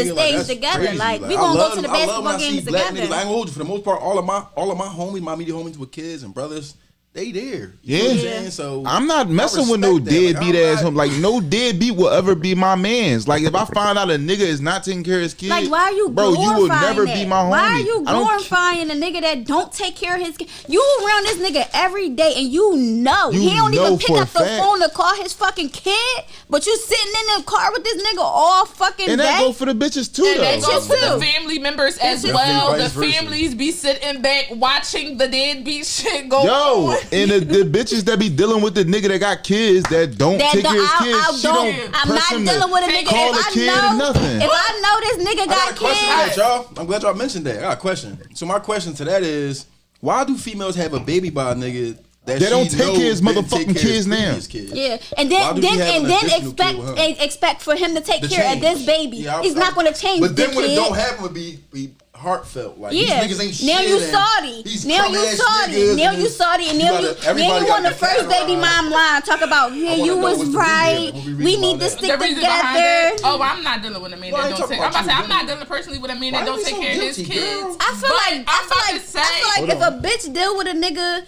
stage together. Crazy. Like, we gonna go to the basketball games together. Niggas, I ain't gonna hold you. For the most part, all of my homies, my immediate homies with kids and brothers, they there. Yeah. You know what I'm saying? So I'm not messing with no deadbeat ass home. Like no deadbeat will ever be my man's. Like if I find out a nigga is not taking care of his kids, like why are you bro? glorifying You will never that? be my homie. Why are you glorifying a nigga that don't take care of his kids? You around this nigga every day and you know he don't even pick up the phone to call his fucking kid, but you sitting in the car with this nigga all fucking and day. that go for the bitches too, and though. that goes for the family members as well. The versa. families be sitting back watching the deadbeat shit go on. And the bitches that be dealing with the nigga that got kids that don't take care of his kids, I'm not dealing with a nigga call the kid or nothing. If I know this nigga got kids, y'all. I'm glad y'all mentioned that. I got a question. So my question to that is, why do females have a baby by a nigga that they don't take care of his motherfucking kids now? Yeah, and then expect for him to take care of this baby. He's not going to change. But then the when kid. it don't happen, would be heartfelt. Like these niggas ain't shit. Now you salty. Now you salty. And now you on the first baby mom line talk about you was right. We need to stick together. Oh, I'm not dealing with a man that don't take. I'm about to say I'm not dealing personally with a man that don't take care of his kids. I feel like if a bitch deal with a nigga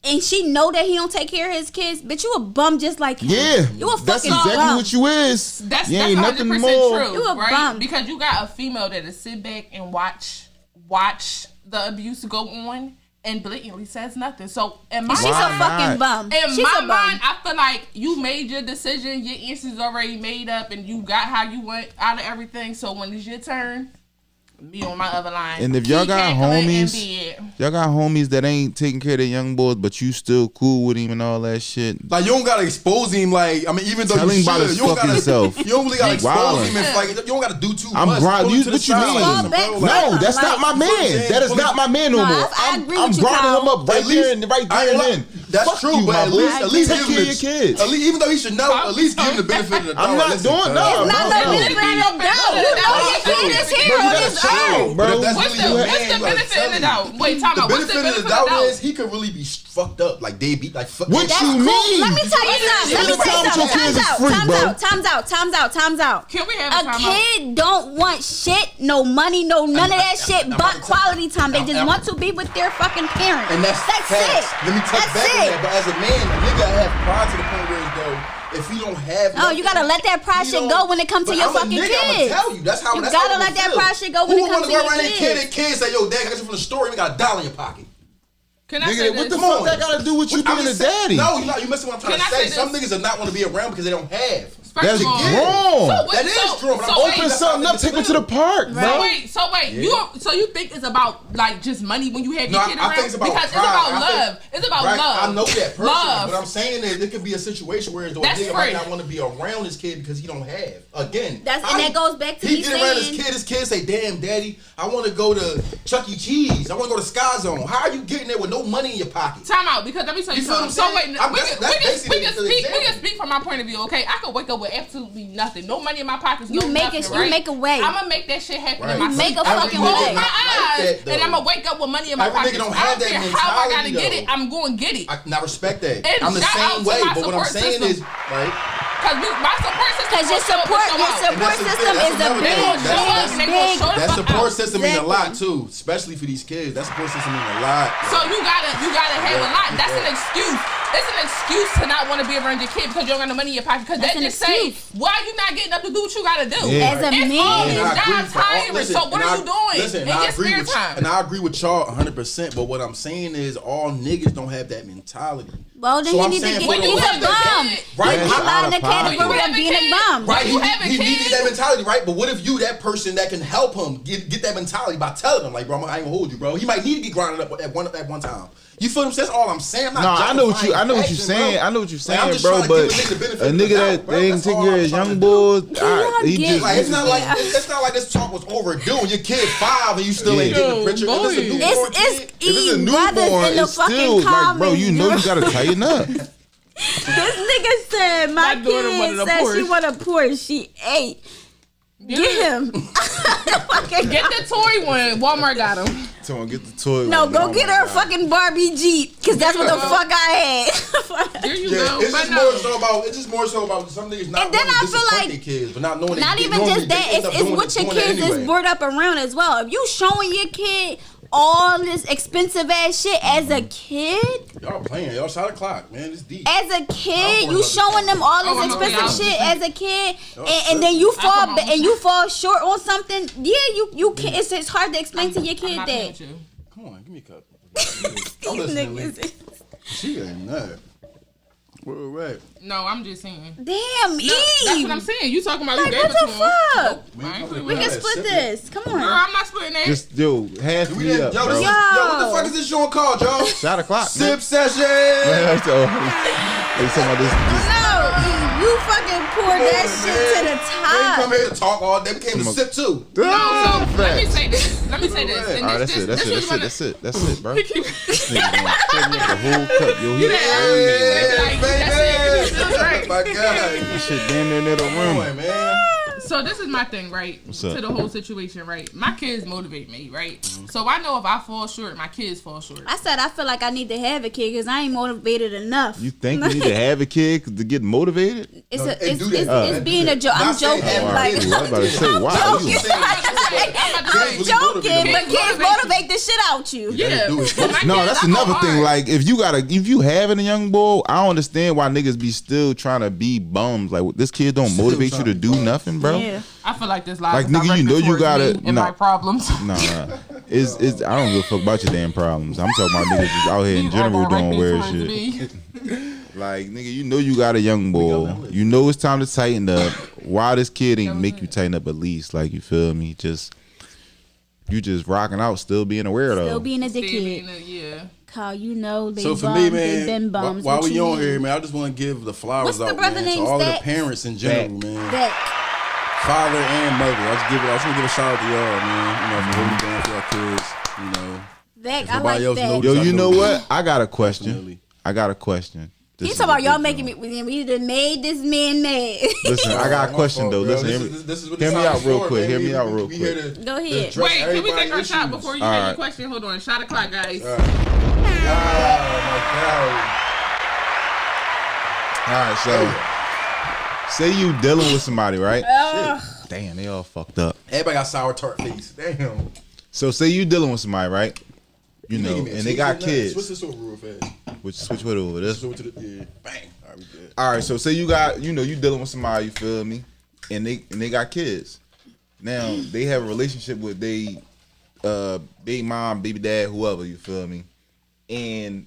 and she know that he don't take care of his kids, bitch, you a bum just like him. Yeah, you a fucking that's exactly bum. what you is. That's ain't 100% nothing more. true. You a right? bum because you got a female that is sit back and watch the abuse go on and blatantly says nothing. So in my she's a fucking bum. In my mind, I feel like you made your decision, your answer's already made up, and you got how you went out of everything. So when it's your turn, be on my other line. And if y'all got homies, that ain't taking care of their young boys, but you still cool with him and all that shit. Like you don't gotta expose him. Like I mean, even though tell you him about his fucking self. You don't really gotta expose him. If, like you don't gotta do too much. I'm grinding. What you mean? No, that's not my man. That is not my man no more. I'm grinding him up right there and then. That's true, but at least take care of your kids. At least, even though he should know, at least give him the benefit of the doubt. I'm not doing no. It's not the benefit of the doubt. You know your kid is here on his own. What's the benefit of the doubt? Wait, time out. What's the benefit of the doubt? Is he could really be fucked up, like deadbeat, like fuck. What you mean? Let me tell you something. Time's out. Can we have a kid don't want shit, no money, no none of that shit, but quality time. They just want to be with their fucking parents. And that's it. Let me touch back on that. But as a man, a nigga have pride to the point where it's though. If he don't have nothing, you gotta let that pride shit go when it comes to your fucking kids. I'm gonna tell you, that's how. You gotta let that pride shit go when it comes to your kids. Kids say, "Yo, dad, I got you from the store. You got $1 in your pocket." Can I say what the fuck that gotta do with you being a daddy? No, you missing what I'm trying to say. Some niggas are not want to be around because they don't have. That's wrong. That is true. Open something up, take them to the park, bro. So wait, you think it's about like just money when you have your kid around? It's about because it's about love. It's about love. I know that person, but I'm saying that there could be a situation where the nigga might not want to be around his kid because he don't have. Again, that goes back to he get around his kid say, "Damn, daddy, I want to go to Chuck E. Cheese. I want to go to Sky Zone." How are you getting there with no money in your pocket? Time out, because let me tell you something. So wait, we can speak from my point of view. Okay, I could wake up with absolutely nothing, no money in my pockets. You make a way. I'm gonna make that shit happen in my sleep. Make a fucking way. Close my eyes, and I'm gonna wake up with money in my pockets. Don't have that mentality, how I gotta get it, I'm going to get it. I respect that. And I'm the same way, but what I'm saying is, right? Because my support system. Because your support system is a big. That support system means a lot too, especially for these kids. That support system means a lot. So you gotta have a lot. That's an excuse. It's an excuse to not want to be around your kid because you don't got no money in your pocket. Because they just say, why are you not getting up to do what you gotta do? As a man, all these jobs hiring. So what are you doing in your spare time? And I agree with y'all 100%. But what I'm saying is, all niggas don't have that mentality. Well, then he needs to get. He's a bum. Right? He's out in the category of being a bum. Right? He needed that mentality, right? But what if you that person that can help him get that mentality by telling him, like, bro, I ain't gonna hold you, bro. He might need to get grinded up at one time. You feel what I'm saying? That's all I'm saying. I know what you're saying. I know what you're saying, bro. But a nigga that ain't taking care of his young boys, he just like, it's not like this talk was overdue. Your kid 5 and you still ain't getting the picture. If it's a newborn, it's still like, bro, you know you gotta tighten up. This nigga said my kid said she want a Porsche. She ate. Get him. Get the toy one. Walmart got him. Someone get the toy. No, go get her a fucking Barbie Jeep, because that's what the fuck I had. There you go. It's just more so about some niggas not wanting to disappoint their kids, but not knowing. Not even just that. It's what your kids is brought up around as well. If you showing your kid all this expensive ass shit as a kid. Y'all playing. Y'all shot a clock, man. It's deep. As a kid, you showing them all this expensive shit as a kid, and then you fall short on something. Yeah, you can. It's hard to explain to your kid that. Come on, give me a cup. I'm listening. She ain't nut. Where right? No, I'm just saying. Damn, Eve. That's what I'm saying. You talking about you gave what it to the him. fuck? Nope, We can split this. Come on. Girl, I'm not splitting that. Just half me up, bro. Yo, what the fuck is this show called, y'all? Shot o'clock. Sipsessions. They talking about this. No, you fucking poured that shit to the We ain't top. come here to talk all day. We came to sip too. So let me say this. Let me say this. And All right, this, that's it, bro. This nigga gonna fill me up the whole cup, yo. He My God. This shit damn near the room. Boy, man. So this is my thing, right? What's up? To the whole situation, right? My kids motivate me, right? So I know if I fall short, my kids fall short. I said I feel like I need to have a kid because I ain't motivated enough. You think you need to have a kid to get motivated? It's being a joke. I'm joking. I was about to say, why? I'm joking, but kids motivate the shit out you. Yeah. No, that's another thing. Like if you having a young boy, I don't understand why niggas be still trying to be bums. Like this kid don't motivate you to do nothing, bro. Yeah. I feel like this live Like is nigga, you know you gotta and my problems. Nah. It's I don't give a fuck about your damn problems. I'm talking about niggas just out here in general doing weird shit. Like nigga, you know you got a young boy. You know it's time to tighten up. Why this kid ain't make you tighten up at least? Like you feel me? You just rocking out, still being a weirdo. Still being a dickhead. Yeah. Call, you know they So for bums, me, they been man, bums. while What we you on mean? here, man, I just want to give the flowers What's the out, brother man, named to all Zach? the parents in general, man. That Father and mother. I just want to give a shout out to y'all, man. You know, for what we doing for our kids. You know, Zach, If I like nobody else that. knows- Yo, you know what? I got a question. Definitely. You talking about y'all making me? We done made this man mad. Listen, I got a question though. Listen, this is what hear this me out is real for, quick. man. Hear me out real We here quick. to Go ahead. address Wait, can we take our everybody's shot issues. before you All get right. your question? Hold on. Shot o'clock, guys. Oh my All right, so say you dealing with somebody, right? Damn, they all fucked up. God. Everybody got sour tart face. Damn. So say you dealing with somebody, right? You know, Give me a and they switch got this kids. Switch this over real fast. Switch what over this? Switch over to the bang. All right, we good. All right, so say you got, you dealing with somebody, you feel me, and they got kids. Now they have a relationship with baby mom, baby dad, whoever, you feel me, and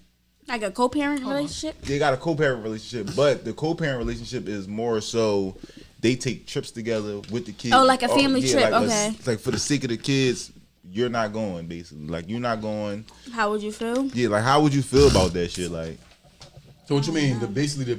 Like a co-parent relationship. they got a co-parent relationship, but the co-parent relationship is more so they take trips together with the kids. Oh, like a family trip, like okay. It's like for the sake of the kids, you're not going, basically. Like you're not going. How would you feel? Yeah, like how would you feel about that shit? Like, So what you mean?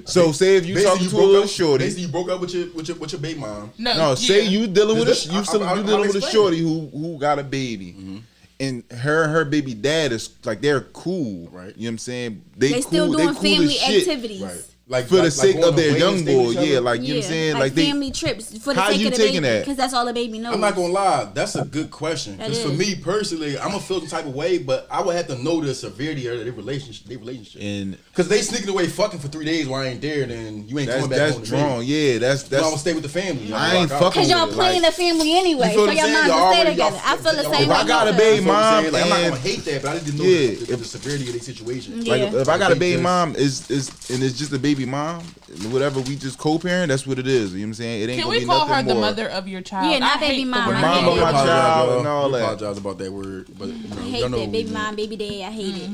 so say if you talking to a little shorty. Basically, you broke up with your baby mom. No, say you dealing with This- you I'm dealing with a explaining. shorty who got a baby. And her baby dad is like they're cool, Right. You know what I'm saying? They cool, still doing cool as family shit. activities. Right. Like For the sake going of their away young and stay with boy, each yeah, other? like you know what I'm saying? Like they family trips for the How sake you of the taking baby, that? because that's all the baby knows. I'm not gonna lie, that's a good question. That Because for is. me personally, I'm gonna feel some type of way, but I would have to know the severity of their relationship. and Because they sneaking away fucking for 3 days while I ain't there, then you ain't coming back home that's to me. wrong. Yeah, that's I'm gonna stay with the family. I ain't fucking Because y'all with it, playing like- the family anyway, You feel so what your I'm moms saying? will Y'all stay already- together. y'all- I feel the y'all- same If way. I got a you baby feel. mom, Like, I'm not and- gonna hate that, but I didn't know Yeah, the severity of their situation. Yeah. Like if I got a They baby just- mom, is and it's just a baby mom, whatever, we just co-parent. That's what it is. You know what I'm saying? It ain't Can gonna we be call nothing her the more. mother of your child? Yeah, not I hate baby the mom. word I Mom hate of it. my child and all we that. apologize about that word, but you know, I y'all hate know that what baby we mom, mean. baby dad. I hate it.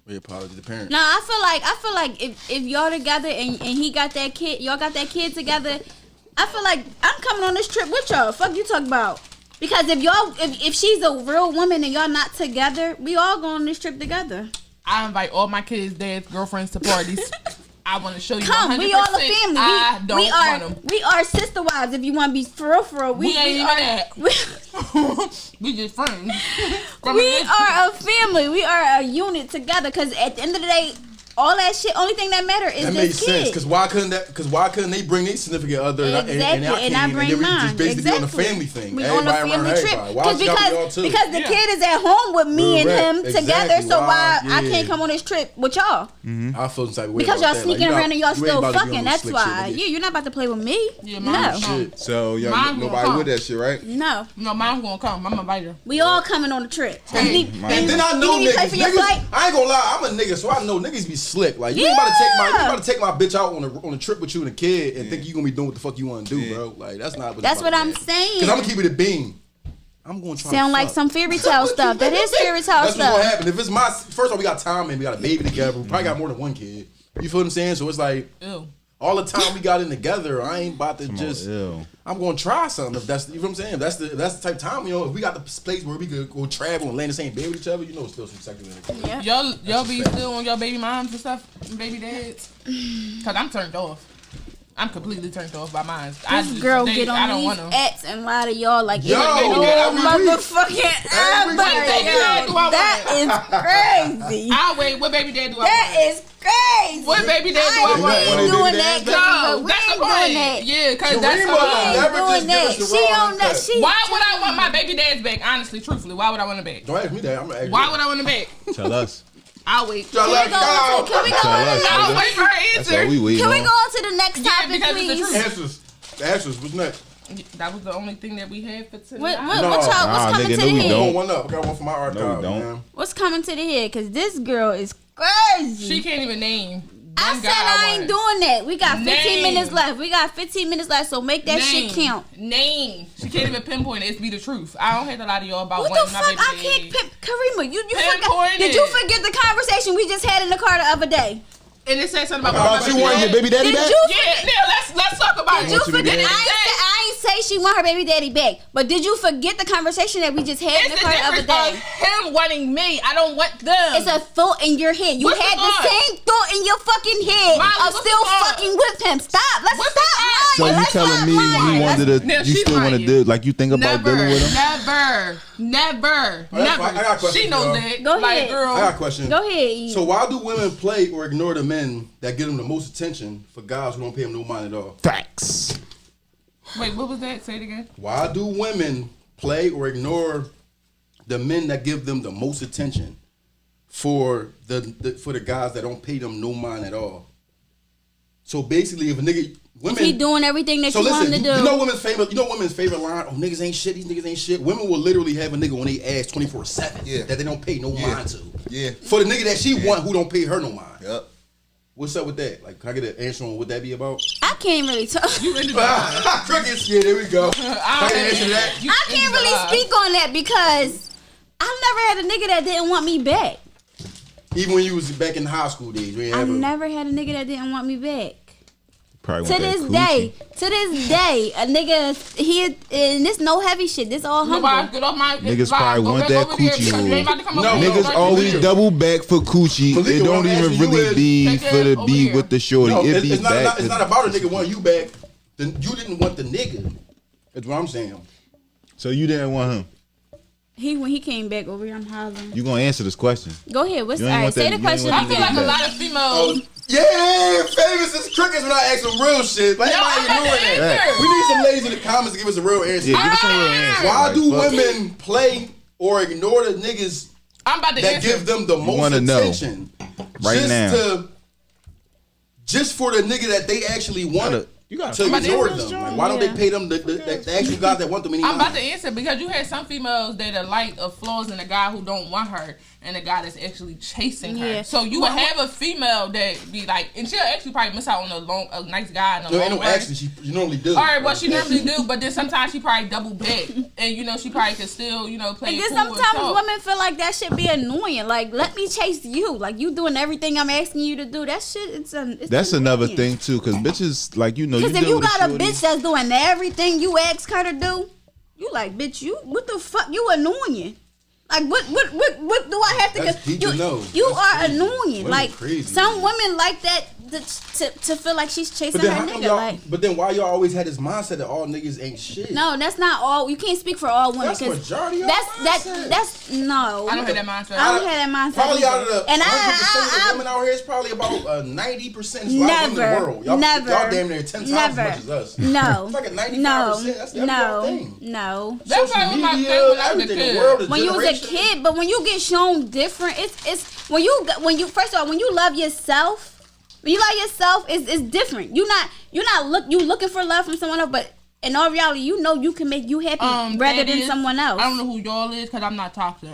We apologize to the parents. No, I feel like if y'all together and he got that kid, y'all got that kid together. I feel like I'm coming on this trip with y'all. Fuck you talk about. Because if she's a real woman and y'all not together, we all go on this trip together. I invite all my kids' dads, girlfriends to parties. I want to show you. Come, 100%. we all a family. I don't want them. We are sister wives. If you want to be for real, We ain't even are. that. We just friends. From We a distance. are a family. We are a unit together. Because at the end of the day, all that shit. Only thing that matter is that this makes kid. sense. Because why couldn't they bring their significant other Exactly, and I bring we mine. just basically on a Exactly. family thing. We on a family trip because the Yeah. kid is at home with me and him together. Exactly. So why Yeah. I can't come on this trip with y'all? I feel some type of way Because about y'all that. Like, sneaking around and y'all you ain't still about to be on fucking. no That's slick why. shit, nigga. You're not about to play with me. Yeah, No. mine gonna Shit. So y'all, Mine gonna nobody come. with that shit, right? No. No, mine's gonna come. I'm invite her. We all coming on the trip. Hey, And then I know you need to pay for your niggas. flight? I ain't gonna lie, I'm a nigga, so I know niggas be slick. Like you ain't about to take my bitch out on a trip with you and a kid and think you gonna be doing what the fuck you want to do, bro. Like that's not. That's what I'm saying. Because I'm gonna keep it a beam. I'm gonna try. Sound to like fuck. some fairy tale stuff. That is fairy tale That's what's gonna stuff. happen. If it's first of all, we got time and we got a baby together. We probably got more than one kid. You feel what I'm saying? So it's like Ew. all the time we got in together. I ain't about to just. Ew. I'm gonna try something. If that's you know what I'm saying. If that's the type of time. You know, if we got the place where we could go travel and lay in the same bed with each other. You know, it's still some sex in it. Yeah. Y'all be still on your baby moms and stuff, and baby dads? Cause I'm turned off. I'm completely turned off by mine. This girl get I on don't these want them. acts and lie to y'all like Yo, it's no every week. motherfucking Every ever. week. Yo, that is crazy. I'll wait. What baby dad do I That want? is crazy. What baby dad do I I want? ain't One of doing baby that. dads? No, We that's the ain't point. doing that. Yeah, cause Shereen that's the was point. never doing just give that. us the She raw on that. uncut. She Why would I want my baby dad's back? Honestly, truthfully, why would I want him back? Don't ask me that. I'm gonna ask Why you. would I want him back? Tell us. I'll wait. Y'all like, no. Can we go Tell on us. to I'll wait for her That's all answer. we waiting Can we on. go on to the next Yeah, topic, because it's the please? truth. Answers. The answers. What's next? That was the only thing that we had for tonight. What No. y'all? What's Nah, coming nigga, to no, the we head? don't. One up. I got one for my archive, No, we don't. man. What's coming to the head? Because this girl is crazy. She can't even name. I one said guy I ain't want. doing that. We got 15 Name. minutes left. We got 15 minutes left, so make that shit count. Name. She can't even pinpoint it. It's be the truth. I don't have to lie to y'all about What wanting the my fuck? baby I can't daddy. pimp Karima. You Pinpoint forgot? Did you it. forget the conversation we just had in the car the other day? And it said something about, About my you baby wanting daddy. your baby daddy Did back? you? Yeah, now let's talk about Did it. you want your baby forget? daddy I ain't say she want her baby daddy back, but did you forget the conversation that we just had in It's the the car the other difference of day? him wanting me. I don't want them. It's a thought in your head. You What's had the the thought? same thought in your fucking head Molly, of what's the still thought? fucking with him. Stop. Let's What's the stop thought? So lying. you Let's telling stop me lying. you wanted to? Now, You she's still want to lying. do? Like you think about dealing with him? Never. that's fine. I got a question, She knows y'all. that. Go Like, ahead. girl. I got a question. Go ahead. E. So why do women play or ignore the men that give them the most attention for guys who don't pay them no mind at all? Facts. Wait, what was that? Say it again. Why do women play or ignore the men that give them the most attention for the guys that don't pay them no mind at all? So basically, if a nigga women He doing everything that so you want listen, him to do. you know women's favorite line. Oh, niggas ain't shit. These niggas ain't shit. Women will literally have a nigga on their ass 24/7 Yeah. that they don't pay no mind to. Yeah. For the nigga that she want who don't pay her no mind. Yep. What's up with that? Like, can I get an answer on what that be about? I can't really talk. You ended the Crickets. Yeah, there we go. Can I get an answer to that? I can't really speak on that because I never had a nigga that didn't want me back. Even when you was back in high school days, we ain't I ever. never had a nigga that didn't want me back. Probably To want that this day, a nigga, and this no heavy shit. This all humble. Get off my Niggas vibe. probably Go want back that over there coochie because you roll. ain't about to come No, over here. Niggas Right, always Malika. double back for coochie. Malika, It what don't I'm even asking you really is- be Take for that the over be here. with the shorty. No, It be it's back. not about a nigga wanting you back. Then you didn't want the nigga. That's what I'm saying. So you didn't want him. When he came back over here, I'm hollering. You gonna answer this question? Go ahead. What's You all ain't right? want Say that- the you question ain't I want feel again. like a lot of females. Yeah, famous as crickets when I ask some real shit. Like, Yo, everybody I'm about to ignoring that. answer. We need some ladies in the comments to give us a real answer. Yeah, give us some real answer. Why Like, do fuck. women play or ignore the niggas I'm about to that answer. give them the most wanna know attention? right now. Just for the nigga that they actually want You gotta- to I'm about to ignore answer them. Like, why don't they pay them the actual guys that want them any I'm about mind? to answer because you had some females that are like of flaws in a guy who don't want her and a guy that's actually chasing her. Yeah. So you would have a female that be like, and she'll actually probably miss out on a nice guy in the No, long ain't no run. actually. She normally do. All right, well she normally do, but then sometimes she probably double back, and you know she probably could still play. And it then cool and sometimes talk. women feel like that should be annoying. Like, let me chase you. Like, you doing everything I'm asking you to do. That shit, it's That's another annoying. thing too, cause bitches like you Because if deal you with got a shorty- bitch that's doing everything you ask her to do, you like, bitch, what the fuck? You annoying. Like, what do I have to That's deep you, to know. you That's are crazy. annoying. Women Like, crazy, some man. women like that to feel like she's chasing her nigga. But then why y'all always had this mindset that all niggas ain't shit? No, that's not all. You can't speak for all women. That's majority of That's no. I don't have that mindset. I don't have that mindset. Probably out of the 100% I of women out here, it's probably about 90% is black women in the world. Y'all damn near 10 times as much as us. No. It's like a 95%. That's the thing. No. That's Social my media, thing when I was a everything. kid. The world is When you was a kid, but when you get shown different, it's when you first of all, when you love yourself, it's different. You looking for love from someone else, but in all reality, you can make you happy rather than someone else. I don't know who y'all is because I'm not toxic.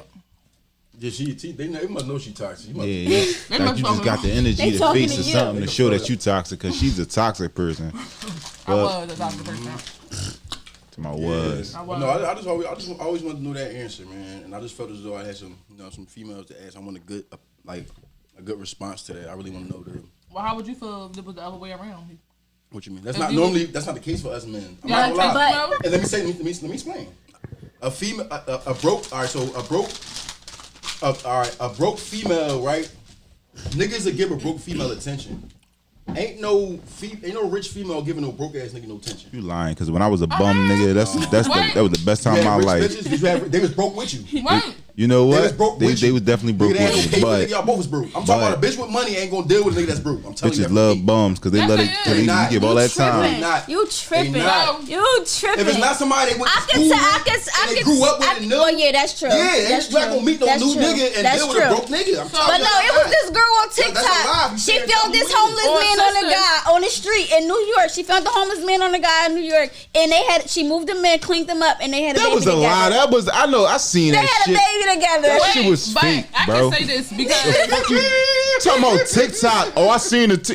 Yeah, they must know she toxic. Like you just got the energy to face or something to show that you toxic because she's a toxic person. I was a toxic person. To my was. No, I just always wanted to know that answer, man. And I just felt as though I had some females to ask. I want a good response to that. I really want to know that. Well, how would you feel if it was the other way around? What you mean? That's not the case for us men. I'm not gonna lie. And let me explain. A female, a broke female, right? Niggas will give a broke female attention. Ain't no rich female giving no broke ass nigga no attention. You lying? Because when I was a bum nigga, that was the best time of my life. They was broke with you. What? You know what? They was definitely broke with you. But y'all both was broke. I'm talking about a bitch with money ain't gonna deal with a nigga that's broke. I'm telling you. Bitches love bums because they let it. You give all that time. You tripping? You tripping? If it's not somebody they went to school with and they grew up with and knew. Well, yeah, that's true. Yeah, that's not gonna meet no new nigga and deal with a broke nigga. But no, it was this girl on TikTok. She found this homeless man on the street in New York. She found the homeless man on the guy in New York, and she moved him in, cleaned him up, and they had a baby together. That was a lie. I know. I seen that shit. They had a baby together. That shit was fake, bro. I can say this because talking about TikTok. Oh, I seen the so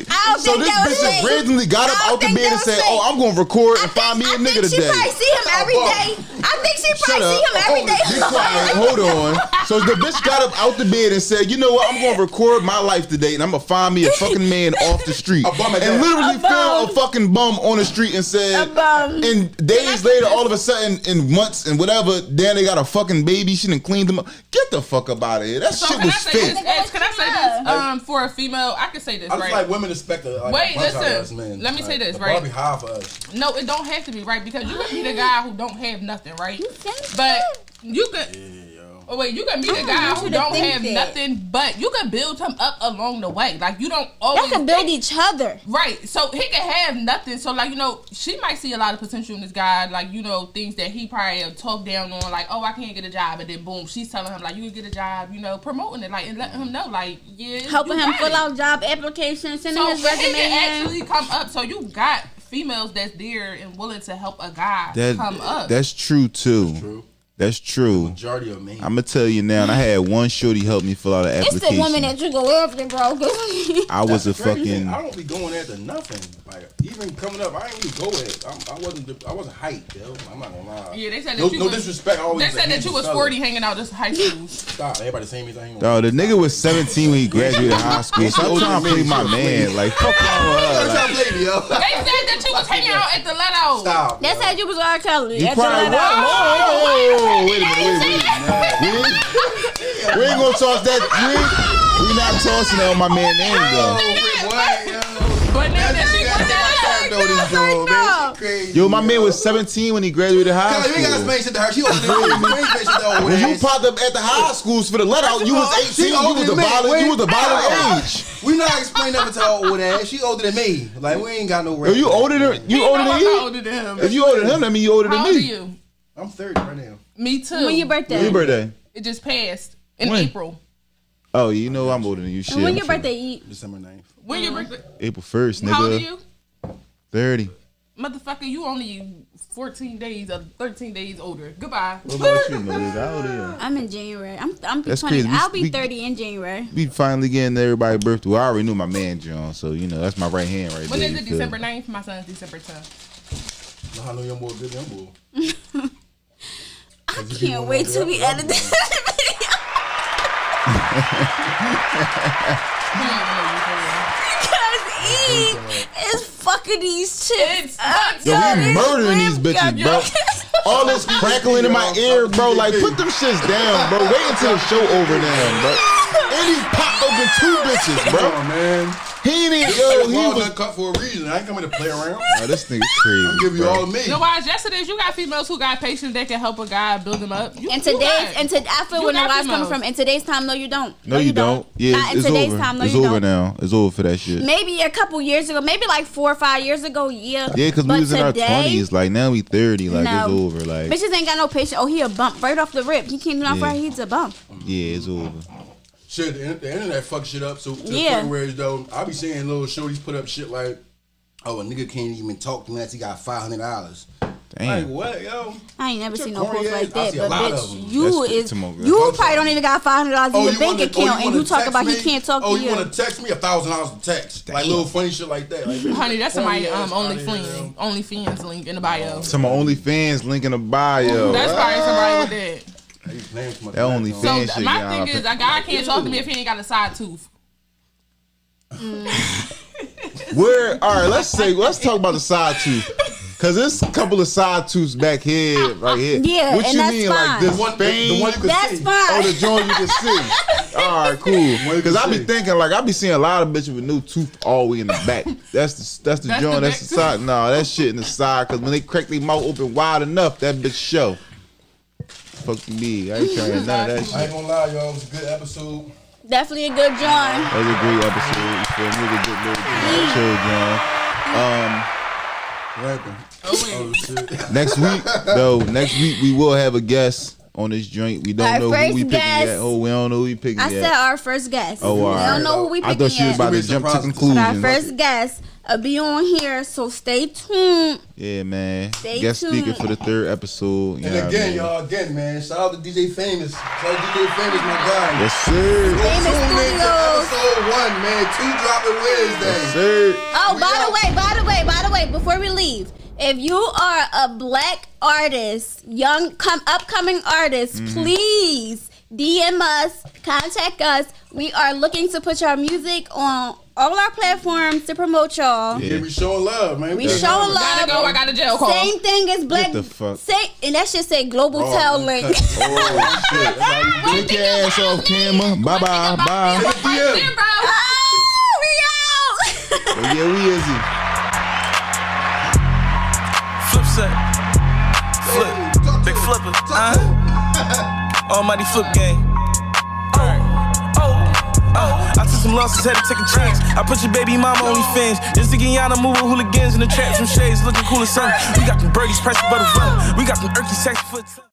this bitch just randomly got up out the bed and said, "Oh, I'm gonna record and find me a nigga today." She probably see him every day. I think she probably see him every day. Be quiet. Hold on. So the bitch got up out the bed and said, "You know what? I'm gonna record my life today, and I'm gonna find me a fucking man off the street." And literally found a fucking bum on the street and said, and days later, all of a sudden, in months and whatever, then they got a fucking baby. She done cleaned them up. Get the fuck up out of here. That shit was fake. Can I say this? For a female, I can say this, I right? just like women expect a wait, listen. Us, man. Let me say this, right? Probably high for us. No, it don't have to be, right? Because you can be the guy who don't have nothing, right? But you could. Oh wait, you can be the guy who don't have nothing, but you can build him up along the way. Like you don't always. Y'all can build each other, right? So he can have nothing. So like she might see a lot of potential in this guy. Like things that he probably talked down on. Like I can't get a job, and then boom, she's telling him like you can get a job. Promoting it like and letting him know like helping him fill out job applications, sending his resume. He can actually come up. So you got females that's there and willing to help a guy come up. That's true too. That's true. Majority of men. I'm gonna tell you now. And I had one shorty help me fill out an application. It's the woman that you go after, bro. I was a fucking. I don't be going after nothing. Like even coming up, I ain't even go at. I wasn't hyped, yo. I'm not gonna lie. Yeah, they said that no disrespect. They said that you was 40 hanging out this high school. Stop. Everybody saying me. No, the nigga was 17 when he graduated high school. So I'm trying to play my man. Like fuck on. Trying to play me, yo. They said that you was hanging out at the let out. Stop. They said you was R. Kelly. You probably was. Wait a minute. We ain't gonna toss that. We not tossing that on my man name though. But now that yo, my man was 17 when he graduated high school. You ain't gotta explain shit to her. She older than me. When you popped up at the high schools for the let out, you was 18. You was the bottom age. We not explaining nothing to her old ass. She older than me. Like we ain't got no. You older than you? Older than him. If you older than him, that mean you older than me. How old are you? I'm 30 right now. Me too. When your birthday? When your birthday? It just passed in April. Oh, you know I'm older than you. Shit. And when your birthday? December 9th. When your birthday? April 1st, nigga. How old are you? 30. Motherfucker, you only 14 days or 13 days older. Goodbye. What about you, Melissa? How old are you? I'm in January. I'm That's 20. crazy. I'll be 30 in January. We finally getting everybody's birthday. Well, I already knew my man, John, so that's my right hand right when there. When is it? December 9th? My son's December 10th. No, I know young boy, good young boy. I can't wait till we edit this video. Because E is fucking these chicks. Yo, we murdering these bitches, bro. All this crackling in my ear, bro. Like, put them shits down, bro. Wait until the show over now, bro. And he popped open 2 bitches. conscious, bro. Come on, man. He ain't even, He was cut for a reason. I ain't coming to play around. Oh, this nigga crazy. I'll give you all of me. You know why? Yesterday's you got females who got patience that can help a guy build him up. I feel where the wise coming from. In today's time, no, you don't. No, you don't. Yeah, it's over. Time, no, it's you over don't. now. It's over for that shit. Maybe a couple years ago, maybe like 4 or 5 years ago, yeah. Yeah, because we was in our 20s. Like, now we 30. Like, no. it's over. Like, bitches ain't got no patience. Oh, he a bump right off the rip. He can't do nothing right. He's a bump. Yeah, it's over. Shit, the internet fucks shit up. So to the point where though, I be seeing little shorties put up shit like, "Oh, a nigga can't even talk to me unless he got $500." Damn. Like what, yo? I ain't never seen no post like that. But bitch, you you probably don't even got $500 in your bank account, and you talk about he can't talk to you. Oh, you want to text me $1,000 to text? Like little funny shit like that. Like, honey, that's my OnlyFans link in the bio. Some OnlyFans link in the bio. That's probably somebody with that. That OnlyFans so shit. My thing is, a guy can't talk to me if he ain't got a side tooth. Where? All right, let's talk about the side tooth. Cause there's a couple of side tooths back here, right here. Yeah, what and you that's mean, fine. like this? The one you can that's see. fine. Oh, the joint you can see. All right, cool. Cause I be thinking like I be seeing a lot of bitches with no tooth all the way in the back. That's the joint. That's the side. No, that shit in the side. Cause when they crack their mouth open wide enough, that bitch show. Fuck me. I ain't trying none of that shit. I ain't gonna lie, y'all. It was a good episode. Definitely a good John. That was a great episode. You feel me? A good little chill, John. Shit. Next week we will have a guest on this joint. We don't know who we picking yet. Oh, we don't know who we picking yet. I said our first guest. Oh, all right. We don't know who we picking I thought she was about to jump to conclusions. But our first guest will be on here, so stay tuned. Yeah, man. Stay guest tuned. speaker for the 3rd episode. And again, y'all, man, shout out to DJ Famous. Shout out to DJ Famous, my guy. Yes, sir. Famous Studios. Episode 1, man. 2 dropping Wednesday. Yes, sir. Oh, by the way, before we leave, if you are a black artist, upcoming artist, please DM us, contact us. We are looking to put your music on all our platforms to promote y'all. Yeah, we showing love, man. We showing love. Gotta go. I got a jail call. Same thing as black. What the fuck? And that should say Global Tel Link. Oh, shit. Take your ass off camera. Bye-bye. Bye. Oh, we out. Oh, yeah, we is it. Flip set. Flip. Big flipper. Almighty flip game. I took some losses, had to take a chance. I put your baby mama OnlyFans. Just to Guyana moving hooligans in the trap from shades looking cool as sun. We got them birdies pressed butter fun. We got them Erky sex foot.